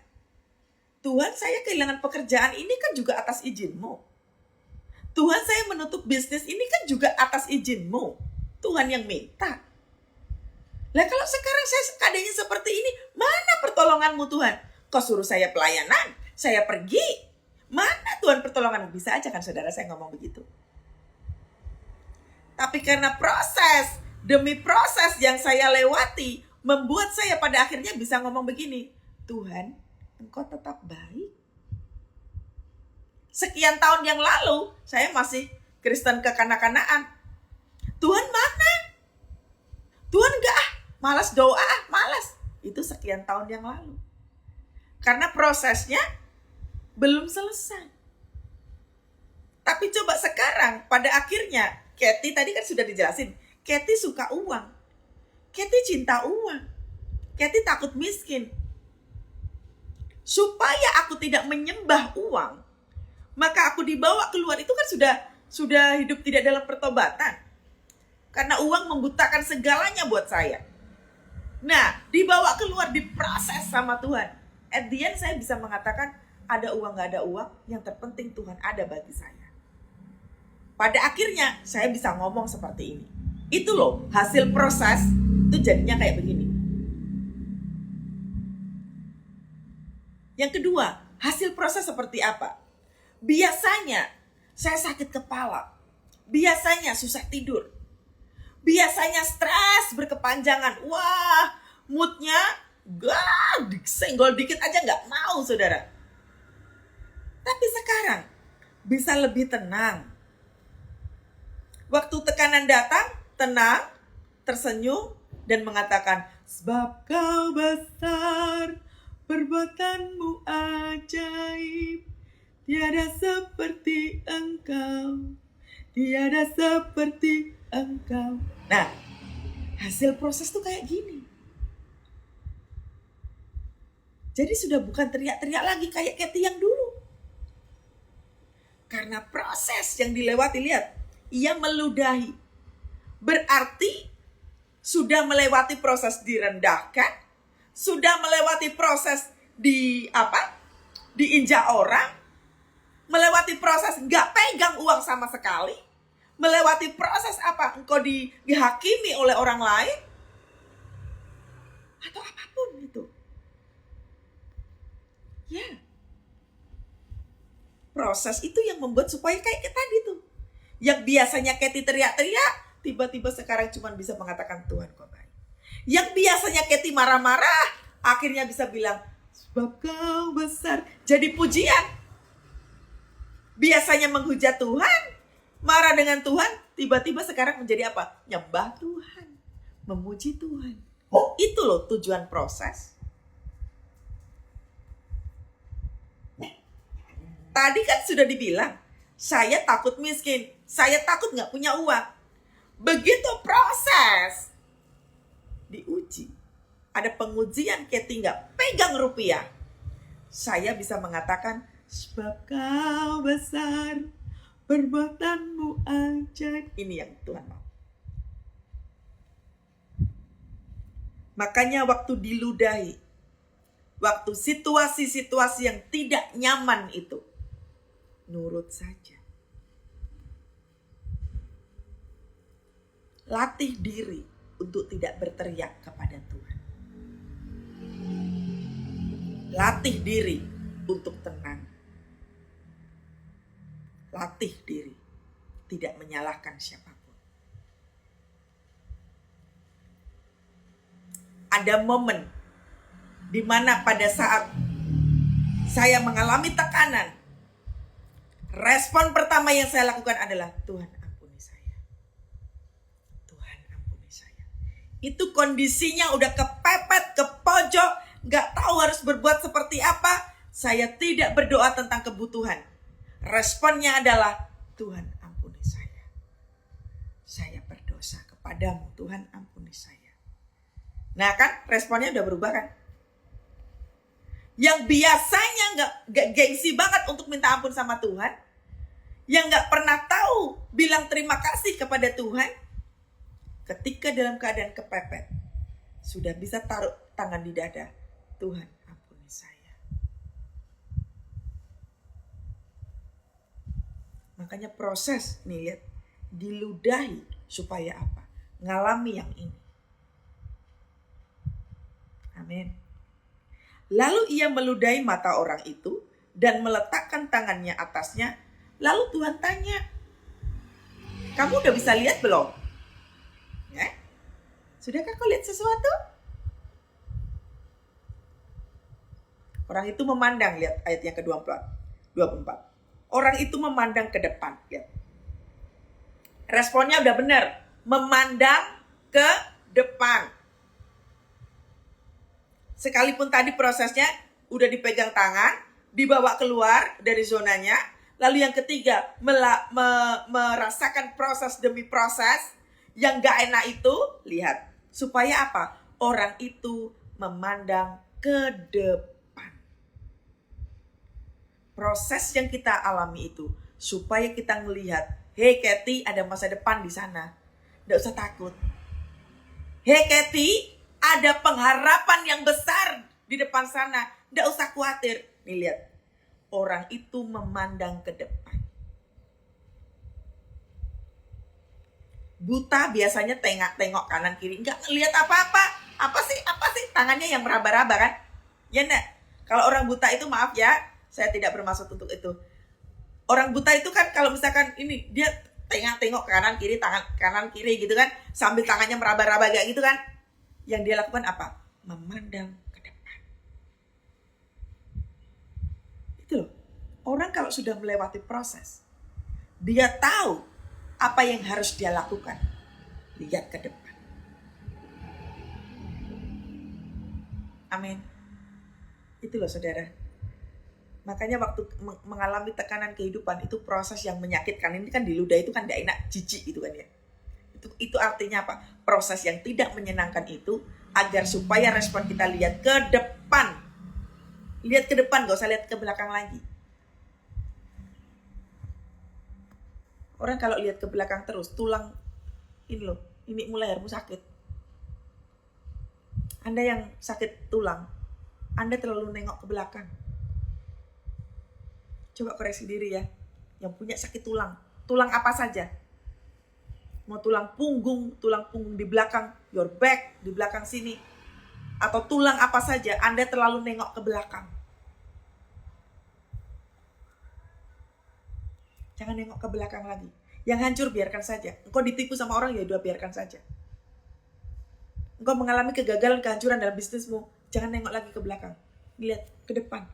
[SPEAKER 1] Tuhan, saya kehilangan pekerjaan ini kan juga atas izin-Mu. Tuhan, saya menutup bisnis ini kan juga atas izin-Mu. Tuhan yang minta. Lah kalau sekarang saya keadaannya seperti ini, mana pertolongan-Mu Tuhan? Kau suruh saya pelayanan, saya pergi. Mana Tuhan pertolongan? Bisa aja kan saudara saya ngomong begitu. Tapi karena proses demi proses yang saya lewati, membuat saya pada akhirnya bisa ngomong begini. Tuhan, Engkau tetap baik. Sekian tahun yang lalu, saya masih Kristen kekanak-kanakan. Tuhan mana? Tuhan enggak, malas doa, malas. Itu itu sekian tahun yang lalu. Karena prosesnya belum selesai. Tapi coba sekarang, pada akhirnya, Kathy tadi kan sudah dijelasin, Kathy suka uang. Kathy cinta uang. Kathy takut miskin. Supaya aku tidak menyembah uang, maka aku dibawa keluar. Itu kan sudah hidup tidak dalam pertobatan. Karena uang membutakan segalanya buat saya. Nah, dibawa keluar, diproses sama Tuhan. At the end saya bisa mengatakan, ada uang gak ada uang, yang terpenting Tuhan ada bagi saya. Pada akhirnya saya bisa ngomong seperti ini. Itu loh, hasil proses itu jadinya kayak begini. Yang kedua, hasil proses seperti apa? Biasanya saya sakit kepala. Biasanya susah tidur. Biasanya stres berkepanjangan. Wah, moodnya senggol dikit aja gak mau, saudara. Tapi sekarang bisa lebih tenang. Waktu tekanan datang, tenang, tersenyum, dan mengatakan, sebab kau besar, perbuatanmu ajaib, tiada seperti engkau, tiada seperti engkau. Nah, hasil proses tuh kayak gini. Jadi sudah bukan teriak-teriak lagi kayak Kathy yang dulu. Karena proses yang dilewati, lihat, ia meludahi. Berarti sudah melewati proses direndahkan, sudah melewati proses diinjak orang, melewati proses gak pegang uang sama sekali, melewati proses engkau dihakimi oleh orang lain, atau apapun itu. Ya, proses itu yang membuat supaya kayak tadi tuh, yang biasanya Kathy teriak-teriak, tiba-tiba sekarang cuma bisa mengatakan Tuhan kau baik. Yang biasanya Kathy marah-marah, akhirnya bisa bilang sebab kau besar. Jadi pujian. Biasanya menghujat Tuhan, marah dengan Tuhan, tiba-tiba sekarang menjadi apa? Nyembah Tuhan, memuji Tuhan. Itu loh tujuan proses. Tadi kan sudah dibilang, saya takut miskin, saya takut gak punya uang. Begitu proses diuji, ada pengujian, Kathy gak pegang rupiah, saya bisa mengatakan, sebab kau besar, perbuatanmu ajaib. Ini yang Tuhan mau. Makanya waktu diludahi, waktu situasi-situasi yang tidak nyaman itu, nurut saja. Latih diri untuk tidak berteriak kepada Tuhan. Latih diri untuk tenang. Latih diri tidak menyalahkan siapapun. Ada momen di mana pada saat saya mengalami tekanan, respon pertama yang saya lakukan adalah Tuhan ampuni saya. Tuhan ampuni saya. Itu kondisinya udah kepepet, ke pojok, gak tahu harus berbuat seperti apa. Saya tidak berdoa tentang kebutuhan. Responnya adalah Tuhan ampuni saya. Saya berdosa kepadamu, Tuhan ampuni saya. Nah kan responnya udah berubah kan? Yang biasanya gak gengsi banget untuk minta ampun sama Tuhan, yang gak pernah tahu bilang terima kasih kepada Tuhan, ketika dalam keadaan kepepet, sudah bisa taruh tangan di dada, Tuhan ampuni saya. Makanya proses nih, lihat, diludahi supaya apa? Ngalami yang ini. Amin. Lalu ia meludahi mata orang itu dan meletakkan tangannya atasnya. Lalu Tuhan tanya, kamu udah bisa lihat belum? Ya? Sudahkah kau lihat sesuatu? Orang itu memandang, lihat ayat yang ke-24. Orang itu memandang ke depan. Lihat. Responnya udah benar. Memandang ke depan. Sekalipun tadi prosesnya udah dipegang tangan, dibawa keluar dari zonanya. Lalu yang ketiga, merasakan proses demi proses yang gak enak itu. Lihat, supaya apa? Orang itu memandang ke depan. Proses yang kita alami itu supaya kita melihat, hey Kathy, ada masa depan di sana. Nggak usah takut. Hey Kathy, ada pengharapan yang besar di depan sana. Nggak usah khawatir. Nih lihat, orang itu memandang ke depan. Buta biasanya tengok kanan kiri, nggak ngelihat apa-apa. Apa sih? Tangannya yang meraba-raba kan? Ya enggak? Kalau orang buta itu, maaf ya, saya tidak bermaksud untuk itu. Orang buta itu kan kalau misalkan ini, dia tengok kanan kiri, tangan kanan kiri gitu kan, sambil tangannya meraba-raba kayak gitu kan. Yang dia lakukan apa? Memandang ke depan. Itu loh. Orang kalau sudah melewati proses, dia tahu apa yang harus dia lakukan. Lihat ke depan. Amin. Itu loh saudara. Makanya waktu mengalami tekanan kehidupan itu proses yang menyakitkan. Ini kan di ludah itu kan gak enak, jijik gitu kan ya. Itu artinya apa? Proses yang tidak menyenangkan itu agar supaya respon kita lihat ke depan. Lihat ke depan, gak usah lihat ke belakang lagi. Orang kalau lihat ke belakang terus, tulang ini mulai harus sakit. Anda yang sakit tulang, Anda terlalu nengok ke belakang. Coba koreksi diri ya. Yang punya sakit tulang. Tulang apa saja? Mau tulang punggung di belakang, your back, di belakang sini. Atau tulang apa saja, Anda terlalu nengok ke belakang. Jangan nengok ke belakang lagi. Yang hancur biarkan saja. Engkau ditipu sama orang, ya udah biarkan saja. Engkau mengalami kegagalan, kehancuran dalam bisnismu, jangan nengok lagi ke belakang. Lihat ke depan.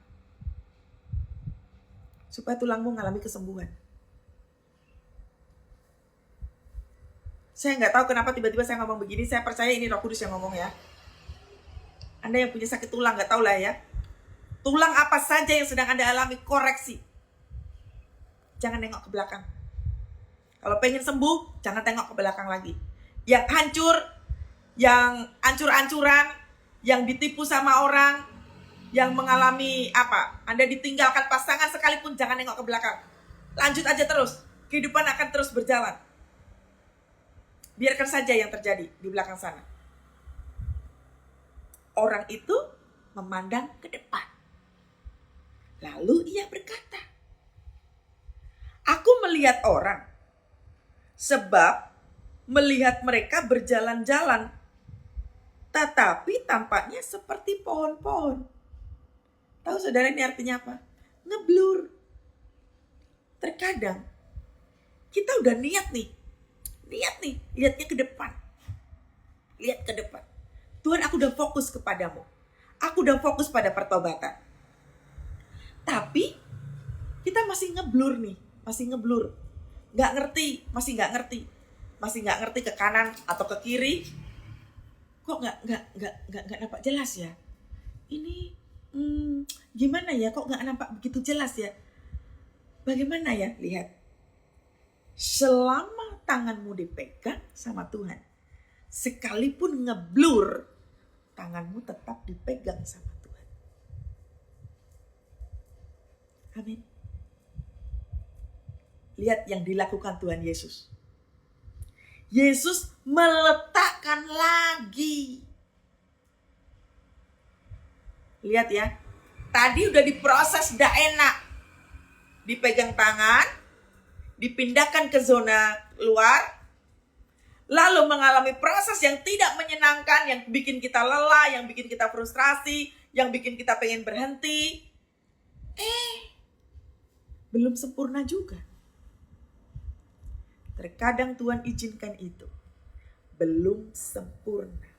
[SPEAKER 1] Supaya tulangmu mengalami kesembuhan. Saya nggak tahu kenapa tiba-tiba saya ngomong begini. Saya percaya ini Roh Kudus yang ngomong ya. Anda yang punya sakit tulang, nggak tahu lah ya. Tulang apa saja yang sedang Anda alami, koreksi. Jangan nengok ke belakang. Kalau pengen sembuh, jangan tengok ke belakang lagi. Yang hancur, yang ancur-ancuran, yang ditipu sama orang, yang mengalami apa? Anda ditinggalkan pasangan sekalipun, jangan nengok ke belakang. Lanjut aja terus. Kehidupan akan terus berjalan. Biarkan saja yang terjadi di belakang sana. Orang itu memandang ke depan. Lalu ia berkata, aku melihat orang, sebab melihat mereka berjalan-jalan, tetapi tampaknya seperti pohon-pohon. Tahu saudara ini artinya apa? Ngeblur. Terkadang kita udah niat nih, lihatnya ke depan. Lihat ke depan. Tuhan, aku udah fokus kepadamu. Aku udah fokus pada pertobatan. Tapi kita masih ngeblur nih, masih ngeblur. Masih nggak ngerti ke kanan atau ke kiri. Kok nggak nampak jelas ya? Ini gimana ya? Kok nggak nampak begitu jelas ya? Bagaimana ya? Lihat. Selama tanganmu dipegang sama Tuhan, sekalipun ngeblur, tanganmu tetap dipegang sama Tuhan. Amin. Lihat yang dilakukan Tuhan Yesus. Yesus meletakkan lagi. Lihat ya. Tadi udah diproses, udah enak. Dipegang tangan, dipindahkan ke zona luar, lalu mengalami proses yang tidak menyenangkan, yang bikin kita lelah, yang bikin kita frustrasi, yang bikin kita pengen berhenti. Belum sempurna juga. Terkadang Tuhan izinkan itu. Belum sempurna.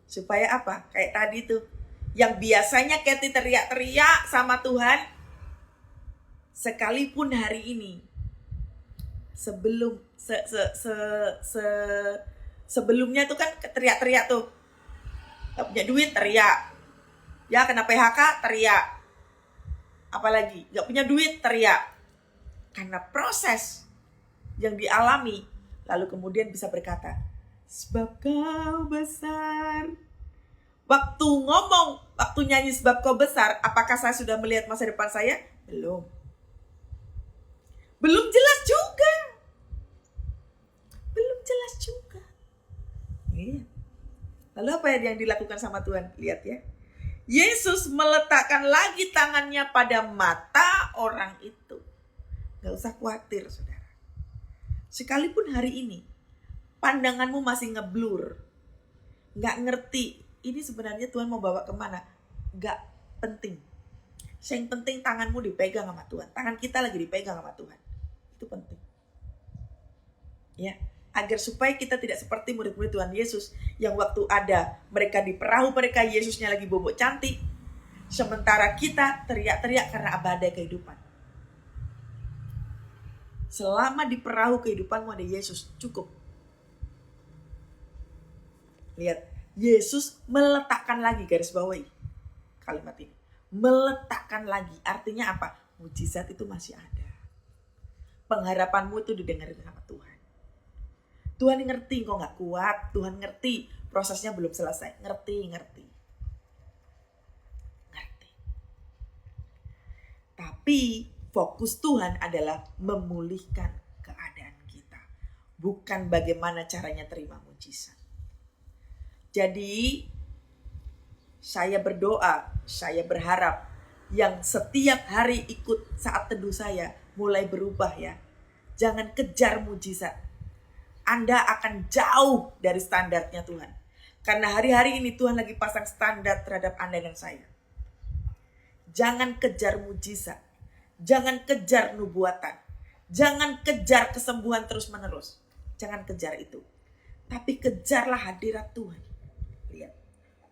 [SPEAKER 1] Supaya apa? Kayak tadi tuh. Yang biasanya Kathy teriak-teriak sama Tuhan. Sekalipun hari ini sebelum sebelumnya itu kan teriak-teriak tuh, gak punya duit teriak, ya kena PHK teriak, apalagi gak punya duit teriak. Karena proses yang dialami, lalu kemudian bisa berkata, sebab kau besar. Waktu ngomong, waktu nyanyi sebab kau besar, apakah saya sudah melihat masa depan saya? Belum. Belum jelas juga. Belum jelas juga. Iya. Lalu apa yang dilakukan sama Tuhan? Lihat ya. Yesus meletakkan lagi tangannya pada mata orang itu. Gak usah khawatir, saudara. Sekalipun hari ini pandanganmu masih ngeblur, gak ngerti ini sebenarnya Tuhan mau bawa kemana, gak penting. Yang penting tanganmu dipegang sama Tuhan. Tangan kita lagi dipegang sama Tuhan. Itu penting. Ya, agar supaya kita tidak seperti murid-murid Tuhan Yesus yang waktu ada mereka di perahu mereka, Yesusnya lagi bobok cantik, sementara kita teriak-teriak karena badai kehidupan. Selama di perahu kehidupanmu ada Yesus, cukup. Lihat, Yesus meletakkan lagi, garis bawahi kalimat ini. Meletakkan lagi, artinya apa? Mujizat itu masih ada. Pengharapanmu itu didengarin sama Tuhan. Tuhan ngerti kok gak kuat, Tuhan ngerti prosesnya belum selesai. Ngerti. Tapi fokus Tuhan adalah memulihkan keadaan kita. Bukan bagaimana caranya terima mujizat. Jadi saya berdoa, saya berharap yang setiap hari ikut saat teduh saya mulai berubah ya. Jangan kejar mujizat. Anda akan jauh dari standarnya Tuhan. Karena hari-hari ini Tuhan lagi pasang standar terhadap Anda dan saya. Jangan kejar mujizat. Jangan kejar nubuatan. Jangan kejar kesembuhan terus-menerus. Jangan kejar itu. Tapi kejarlah hadirat Tuhan. Lihat.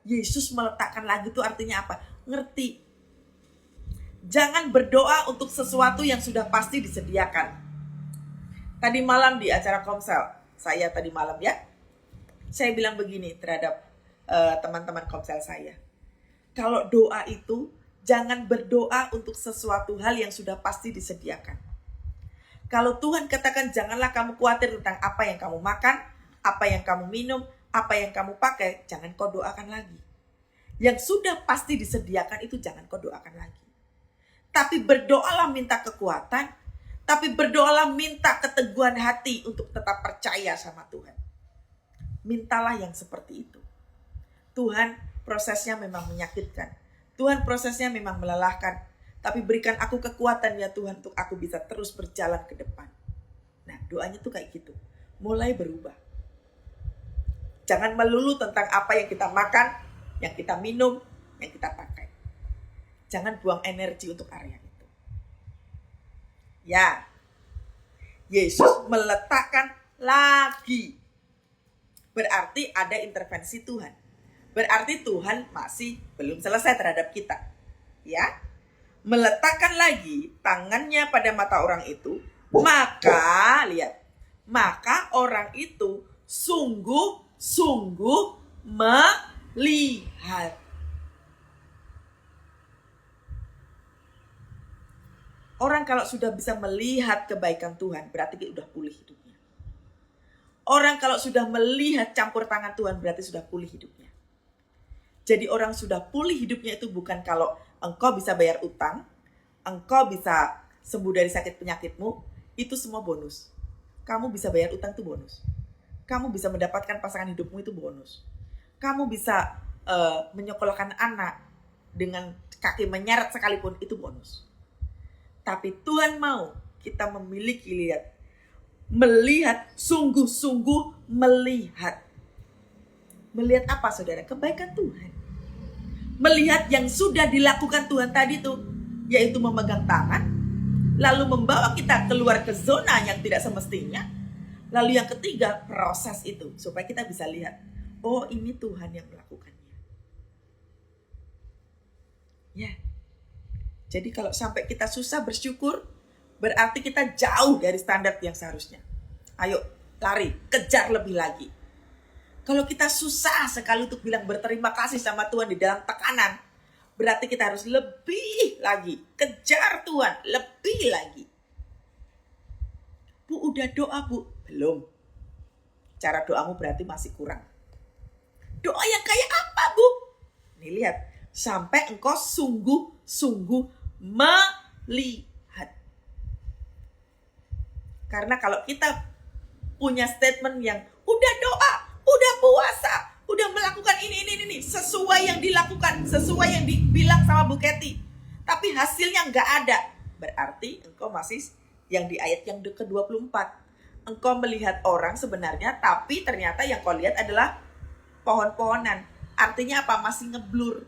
[SPEAKER 1] Yesus meletakkan lagi itu artinya apa? Ngerti. Jangan berdoa untuk sesuatu yang sudah pasti disediakan. Tadi malam di acara Komsel, saya tadi malam ya, saya bilang begini terhadap teman-teman Komsel saya. Kalau doa itu, jangan berdoa untuk sesuatu hal yang sudah pasti disediakan. Kalau Tuhan katakan janganlah kamu khawatir tentang apa yang kamu makan, apa yang kamu minum, apa yang kamu pakai, jangan kau doakan lagi. Yang sudah pasti disediakan itu jangan kau doakan lagi. Tapi berdoalah minta kekuatan, tapi berdoalah minta keteguhan hati untuk tetap percaya sama Tuhan. Mintalah yang seperti itu. Tuhan, prosesnya memang menyakitkan. Tuhan, prosesnya memang melelahkan. Tapi berikan aku kekuatan ya Tuhan untuk aku bisa terus berjalan ke depan. Nah, doanya tuh kayak gitu. Mulai berubah. Jangan melulu tentang apa yang kita makan, yang kita minum, yang kita pakai. Jangan buang energi untuk area itu. Ya, Yesus meletakkan lagi. Berarti ada intervensi Tuhan. Berarti Tuhan masih belum selesai terhadap kita. Ya, meletakkan lagi tangannya pada mata orang itu. Maka, lihat. Maka orang itu sungguh melihat. Orang kalau sudah bisa melihat kebaikan Tuhan, berarti dia sudah pulih hidupnya. Orang kalau sudah melihat campur tangan Tuhan, berarti sudah pulih hidupnya. Jadi orang sudah pulih hidupnya itu bukan kalau engkau bisa bayar utang, engkau bisa sembuh dari sakit penyakitmu, itu semua bonus. Kamu bisa bayar utang itu bonus. Kamu bisa mendapatkan pasangan hidupmu itu bonus. Kamu bisa menyekolahkan anak dengan kaki menyeret sekalipun itu bonus. Tapi Tuhan mau kita memiliki melihat, sungguh-sungguh melihat. Melihat apa saudara? Kebaikan Tuhan. Melihat yang sudah dilakukan Tuhan tadi tuh, yaitu memegang tangan, lalu membawa kita keluar ke zona yang tidak semestinya. Lalu yang ketiga, proses itu. Supaya kita bisa lihat, oh ini Tuhan yang melakukannya. Ya. Jadi kalau sampai kita susah bersyukur, berarti kita jauh dari standar yang seharusnya. Ayo lari, kejar lebih lagi. Kalau kita susah sekali untuk bilang berterima kasih sama Tuhan di dalam tekanan, berarti kita harus lebih lagi. Kejar Tuhan, lebih lagi. Bu, udah doa bu? Belum. Cara doamu berarti masih kurang. Doa yang kayak apa bu? Nih lihat, sampai engkau sungguh-sungguh melihat. Karena kalau kita punya statement yang udah doa, udah puasa, udah melakukan ini, sesuai yang dilakukan, sesuai yang dibilang sama Bu Kety, tapi hasilnya nggak ada, berarti engkau masih yang di ayat yang ke-24. Engkau melihat orang sebenarnya, tapi ternyata yang kau lihat adalah pohon-pohonan. Artinya apa? Masih ngeblur.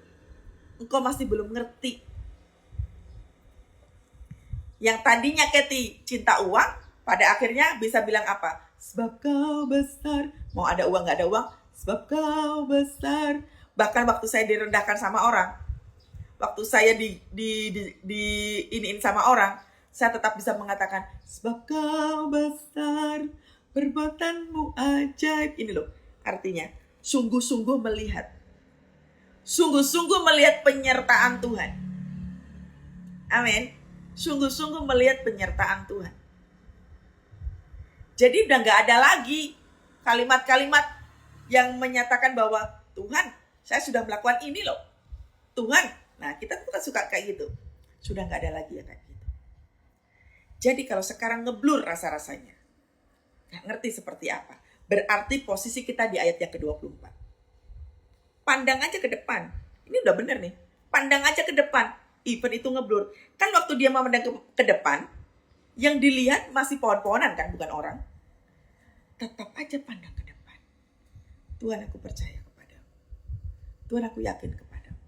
[SPEAKER 1] Engkau masih belum ngerti. Yang tadinya Kety cinta uang, pada akhirnya bisa bilang apa? Sebab kau besar. Mau ada uang gak ada uang? Sebab kau besar. Bahkan waktu saya direndahkan sama orang, waktu saya iniin sama orang, saya tetap bisa mengatakan, sebab kau besar, perbuatanmu ajaib. Ini loh artinya, sungguh-sungguh melihat. Sungguh-sungguh melihat penyertaan Tuhan. Amin. Sungguh-sungguh melihat penyertaan Tuhan. Jadi udah gak ada lagi kalimat-kalimat yang menyatakan bahwa Tuhan, saya sudah melakukan ini loh. Tuhan, nah kita tuh kan suka kayak gitu. Sudah gak ada lagi ya kayak gitu. Jadi kalau sekarang ngeblur rasa-rasanya, gak ngerti seperti apa, berarti posisi kita di ayat yang ke-24. Pandang aja ke depan. Ini udah bener nih. Pandang aja ke depan. Even itu ngeblur. Kan waktu dia memandang ke depan, yang dilihat masih pohon-pohonan kan, bukan orang. Tetap aja pandang ke depan. Tuhan, aku percaya kepadamu. Tuhan, aku yakin kepadamu.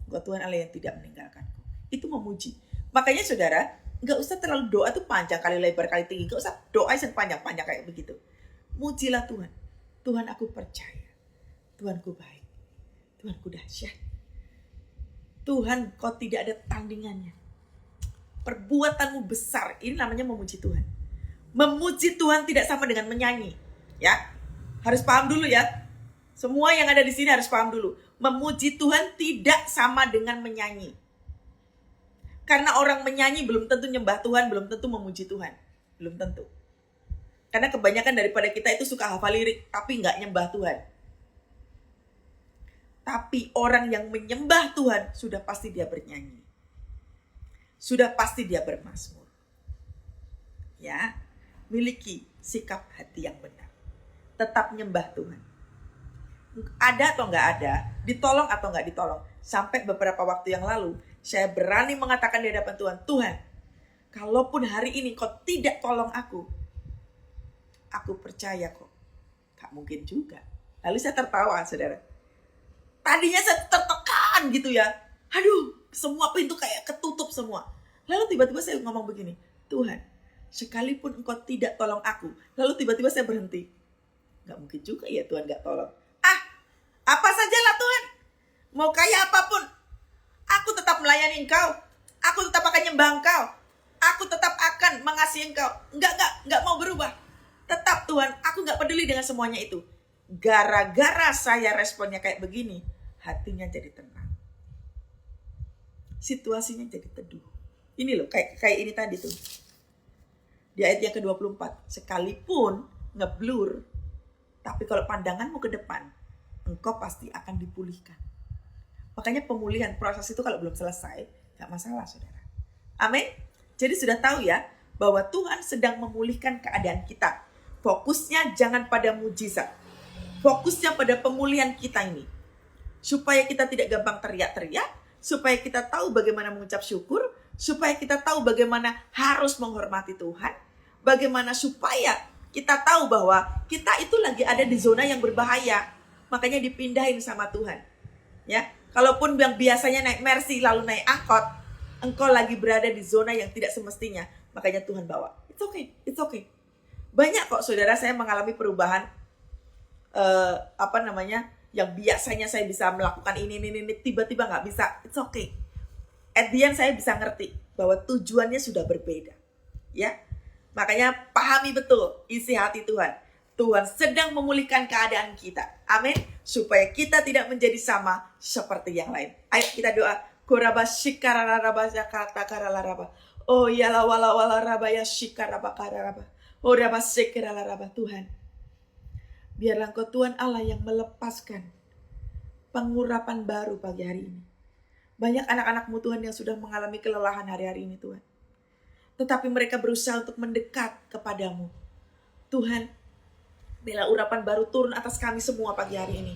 [SPEAKER 1] Engkau Tuhan Allah yang tidak meninggalkanku. Itu memuji. Makanya saudara, gak usah terlalu doa tuh panjang kali lebar kali tinggi. Gak usah doa yang panjang-panjang kayak begitu. Mujilah Tuhan. Tuhan, aku percaya. Tuhanku baik. Tuhanku dahsyat. Tuhan, kau tidak ada tandingannya. Perbuatanmu besar. Ini namanya memuji Tuhan. Memuji Tuhan tidak sama dengan menyanyi. Ya, harus paham dulu ya. Semua yang ada di sini harus paham dulu. Memuji Tuhan tidak sama dengan menyanyi. Karena orang menyanyi belum tentu nyembah Tuhan, belum tentu memuji Tuhan. Belum tentu. Karena kebanyakan daripada kita itu suka hafal lirik, tapi nggak nyembah Tuhan. Tapi orang yang menyembah Tuhan, sudah pasti dia bernyanyi. Sudah pasti dia bermazmur. Ya, miliki sikap hati yang benar. Tetap nyembah Tuhan. Ada atau nggak ada, ditolong atau nggak ditolong. Sampai beberapa waktu yang lalu, saya berani mengatakan di hadapan Tuhan, Tuhan, kalaupun hari ini kau tidak tolong aku percaya kok. Gak mungkin juga. Lalu saya tertawa, saudara. Tadinya saya tertekan gitu ya. Aduh, semua pintu kayak ketutup semua. Lalu tiba-tiba saya ngomong begini, Tuhan, sekalipun engkau tidak tolong aku. Lalu tiba-tiba saya berhenti. Gak mungkin juga ya Tuhan gak tolong. Apa sajalah Tuhan. Mau kaya apapun. Aku tetap melayani engkau. Aku tetap akan nyembah engkau. Aku tetap akan mengasihi engkau. Enggak mau berubah. Tetap Tuhan, aku gak peduli dengan semuanya itu. Gara-gara saya responnya kayak begini, hatinya jadi tenang. Situasinya jadi teduh. Ini loh, kayak ini tadi tuh. Di ayat yang ke-24. Sekalipun ngeblur, tapi kalau pandanganmu ke depan, engkau pasti akan dipulihkan. Makanya pemulihan, proses itu kalau belum selesai, gak masalah saudara. Amin. Jadi sudah tahu ya, bahwa Tuhan sedang memulihkan keadaan kita. Fokusnya jangan pada mujizat. Fokusnya pada pemulihan kita ini. Supaya kita tidak gampang teriak-teriak. Supaya kita tahu bagaimana mengucap syukur. Supaya kita tahu bagaimana harus menghormati Tuhan. Bagaimana supaya kita tahu bahwa kita itu lagi ada di zona yang berbahaya. Makanya dipindahin sama Tuhan. Ya, kalaupun yang biasanya naik Mercy lalu naik angkot, engkau lagi berada di zona yang tidak semestinya. Makanya Tuhan bawa. It's okay. Banyak kok saudara saya mengalami perubahan. Yang biasanya saya bisa melakukan ini, tiba-tiba gak bisa. It's okay. At the end saya bisa ngerti bahwa tujuannya sudah berbeda. Ya, makanya pahami betul isi hati Tuhan. Tuhan sedang memulihkan keadaan kita. Amin. Supaya kita tidak menjadi sama seperti yang lain. Ayo kita doa. Koraba shikararaba zakata karalaraba. Oh ya la wala wala raba ya shikaraba kararaba. Oh raba shikaralaraba. Tuhan, biarlah Engkau Tuhan Allah yang melepaskan pengurapan baru pagi hari ini. Banyak anak-anak-Mu Tuhan yang sudah mengalami kelelahan hari-hari ini Tuhan. Tetapi mereka berusaha untuk mendekat kepadamu. Tuhan, bila urapan baru turun atas kami semua pagi hari ini.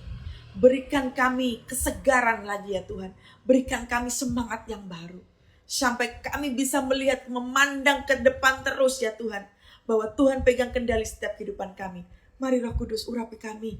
[SPEAKER 1] Berikan kami kesegaran lagi ya Tuhan. Berikan kami semangat yang baru. Sampai kami bisa melihat, memandang ke depan terus ya Tuhan. Bahwa Tuhan pegang kendali setiap kehidupan kami. Mari Roh Kudus urapi kami.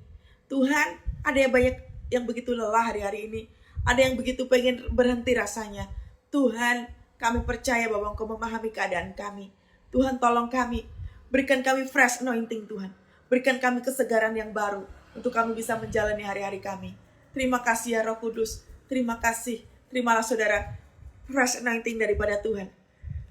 [SPEAKER 1] Tuhan, ada yang banyak yang begitu lelah hari-hari ini. Ada yang begitu pengen berhenti rasanya. Tuhan, kami percaya bahwa Engkau memahami keadaan kami. Tuhan, tolong kami. Berikan kami fresh anointing Tuhan. Berikan kami kesegaran yang baru untuk kami bisa menjalani hari-hari kami. Terima kasih ya Roh Kudus. Terima kasih. Terimalah saudara fresh anointing daripada Tuhan.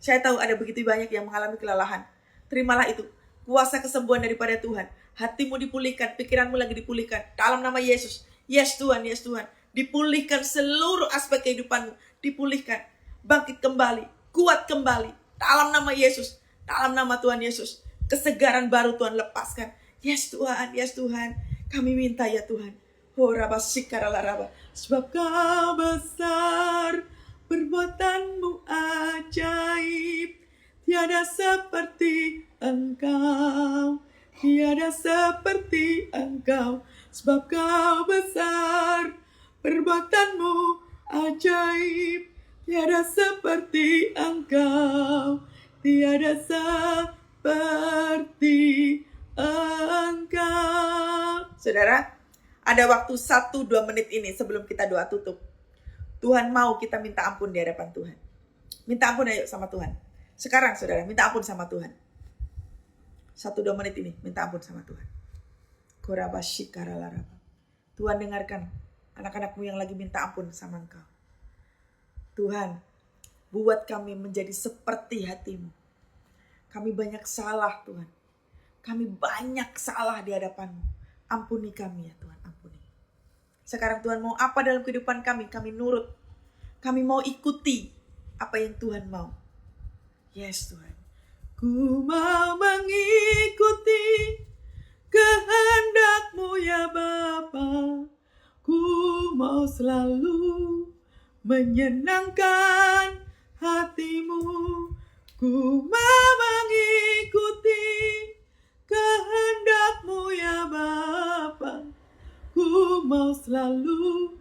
[SPEAKER 1] Saya tahu ada begitu banyak yang mengalami kelelahan. Terimalah itu. Kuasa kesembuhan daripada Tuhan. Hatimu dipulihkan, pikiranmu lagi dipulihkan. Dalam nama Yesus. Yes Tuhan, yes Tuhan. Dipulihkan seluruh aspek kehidupanmu. Dipulihkan. Bangkit kembali. Kuat kembali. Dalam nama Yesus. Dalam nama Tuhan Yesus. Kesegaran baru Tuhan lepaskan. Yes Tuhan, yes Tuhan. Kami minta ya Tuhan. Oh Rabba Shikarala Rabba. Sebab Kau besar, perbuatanmu ajaib. Tiada seperti Engkau. Tiada seperti Engkau. Sebab Kau besar, perbuatanmu ajaib. Tiada seperti Engkau. Tiada seperti Engkau. Saudara, ada waktu 1-2 menit ini sebelum kita doa tutup. Tuhan mau kita minta ampun di hadapan Tuhan. Minta ampun ayo sama Tuhan. Sekarang saudara, minta ampun sama Tuhan. 1-2 menit ini, minta ampun sama Tuhan. Tuhan, dengarkan anak-anakmu yang lagi minta ampun sama Engkau. Tuhan, buat kami menjadi seperti hatimu. Kami banyak salah Tuhan. Kami banyak salah di hadapan-Mu. Ampuni kami ya Tuhan, ampuni. Sekarang Tuhan mau apa dalam kehidupan kami? Kami nurut. Kami mau ikuti apa yang Tuhan mau. Yes Tuhan. Ku mau mengikuti kehendak-Mu ya Bapa. Ku mau selalu menyenangkan hati-Mu. Ku mau mengikuti kehendak-Mu ya Bapa. Ku mau selalu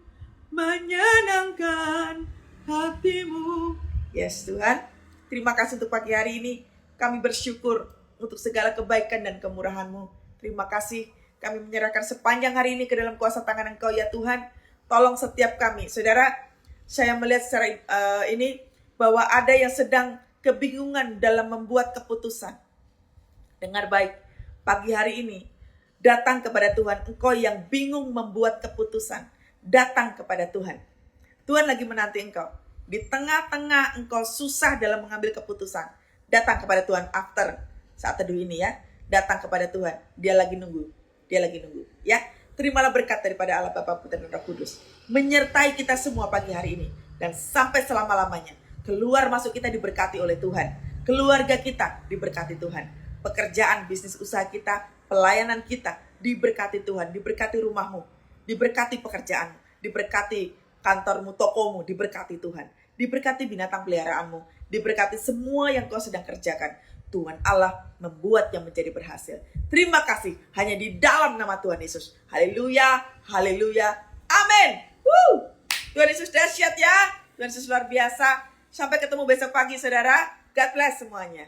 [SPEAKER 1] menyenangkan hati-Mu. Yes Tuhan, terima kasih untuk pagi hari ini. Kami bersyukur untuk segala kebaikan dan kemurahan-Mu. Terima kasih, kami menyerahkan sepanjang hari ini ke dalam kuasa tangan Engkau ya Tuhan. Tolong setiap kami. Saudara, saya melihat secara ini bahwa ada yang sedang kebingungan dalam membuat keputusan. Dengar baik, pagi hari ini datang kepada Tuhan. Engkau yang bingung membuat keputusan, datang kepada Tuhan. Tuhan lagi menanti engkau. Di tengah-tengah engkau susah dalam mengambil keputusan, datang kepada Tuhan after saat teduh ini ya. Datang kepada Tuhan. Dia lagi nunggu. Dia lagi nunggu ya. Terimalah berkat daripada Allah Bapa, Putra dan Roh Kudus menyertai kita semua pagi hari ini dan sampai selama-lamanya. Keluar masuk kita diberkati oleh Tuhan. Keluarga kita diberkati Tuhan. Pekerjaan, bisnis usaha kita, pelayanan kita diberkati Tuhan. Diberkati rumahmu, diberkati pekerjaanmu, diberkati kantormu, tokomu, diberkati Tuhan. Diberkati binatang peliharaanmu, diberkati semua yang kau sedang kerjakan. Tuhan Allah membuat yang menjadi berhasil. Terima kasih hanya di dalam nama Tuhan Yesus. Haleluya, haleluya, amin. Tuhan Yesus dahsyat ya. Tuhan Yesus luar biasa. Sampai ketemu besok pagi saudara. God bless semuanya.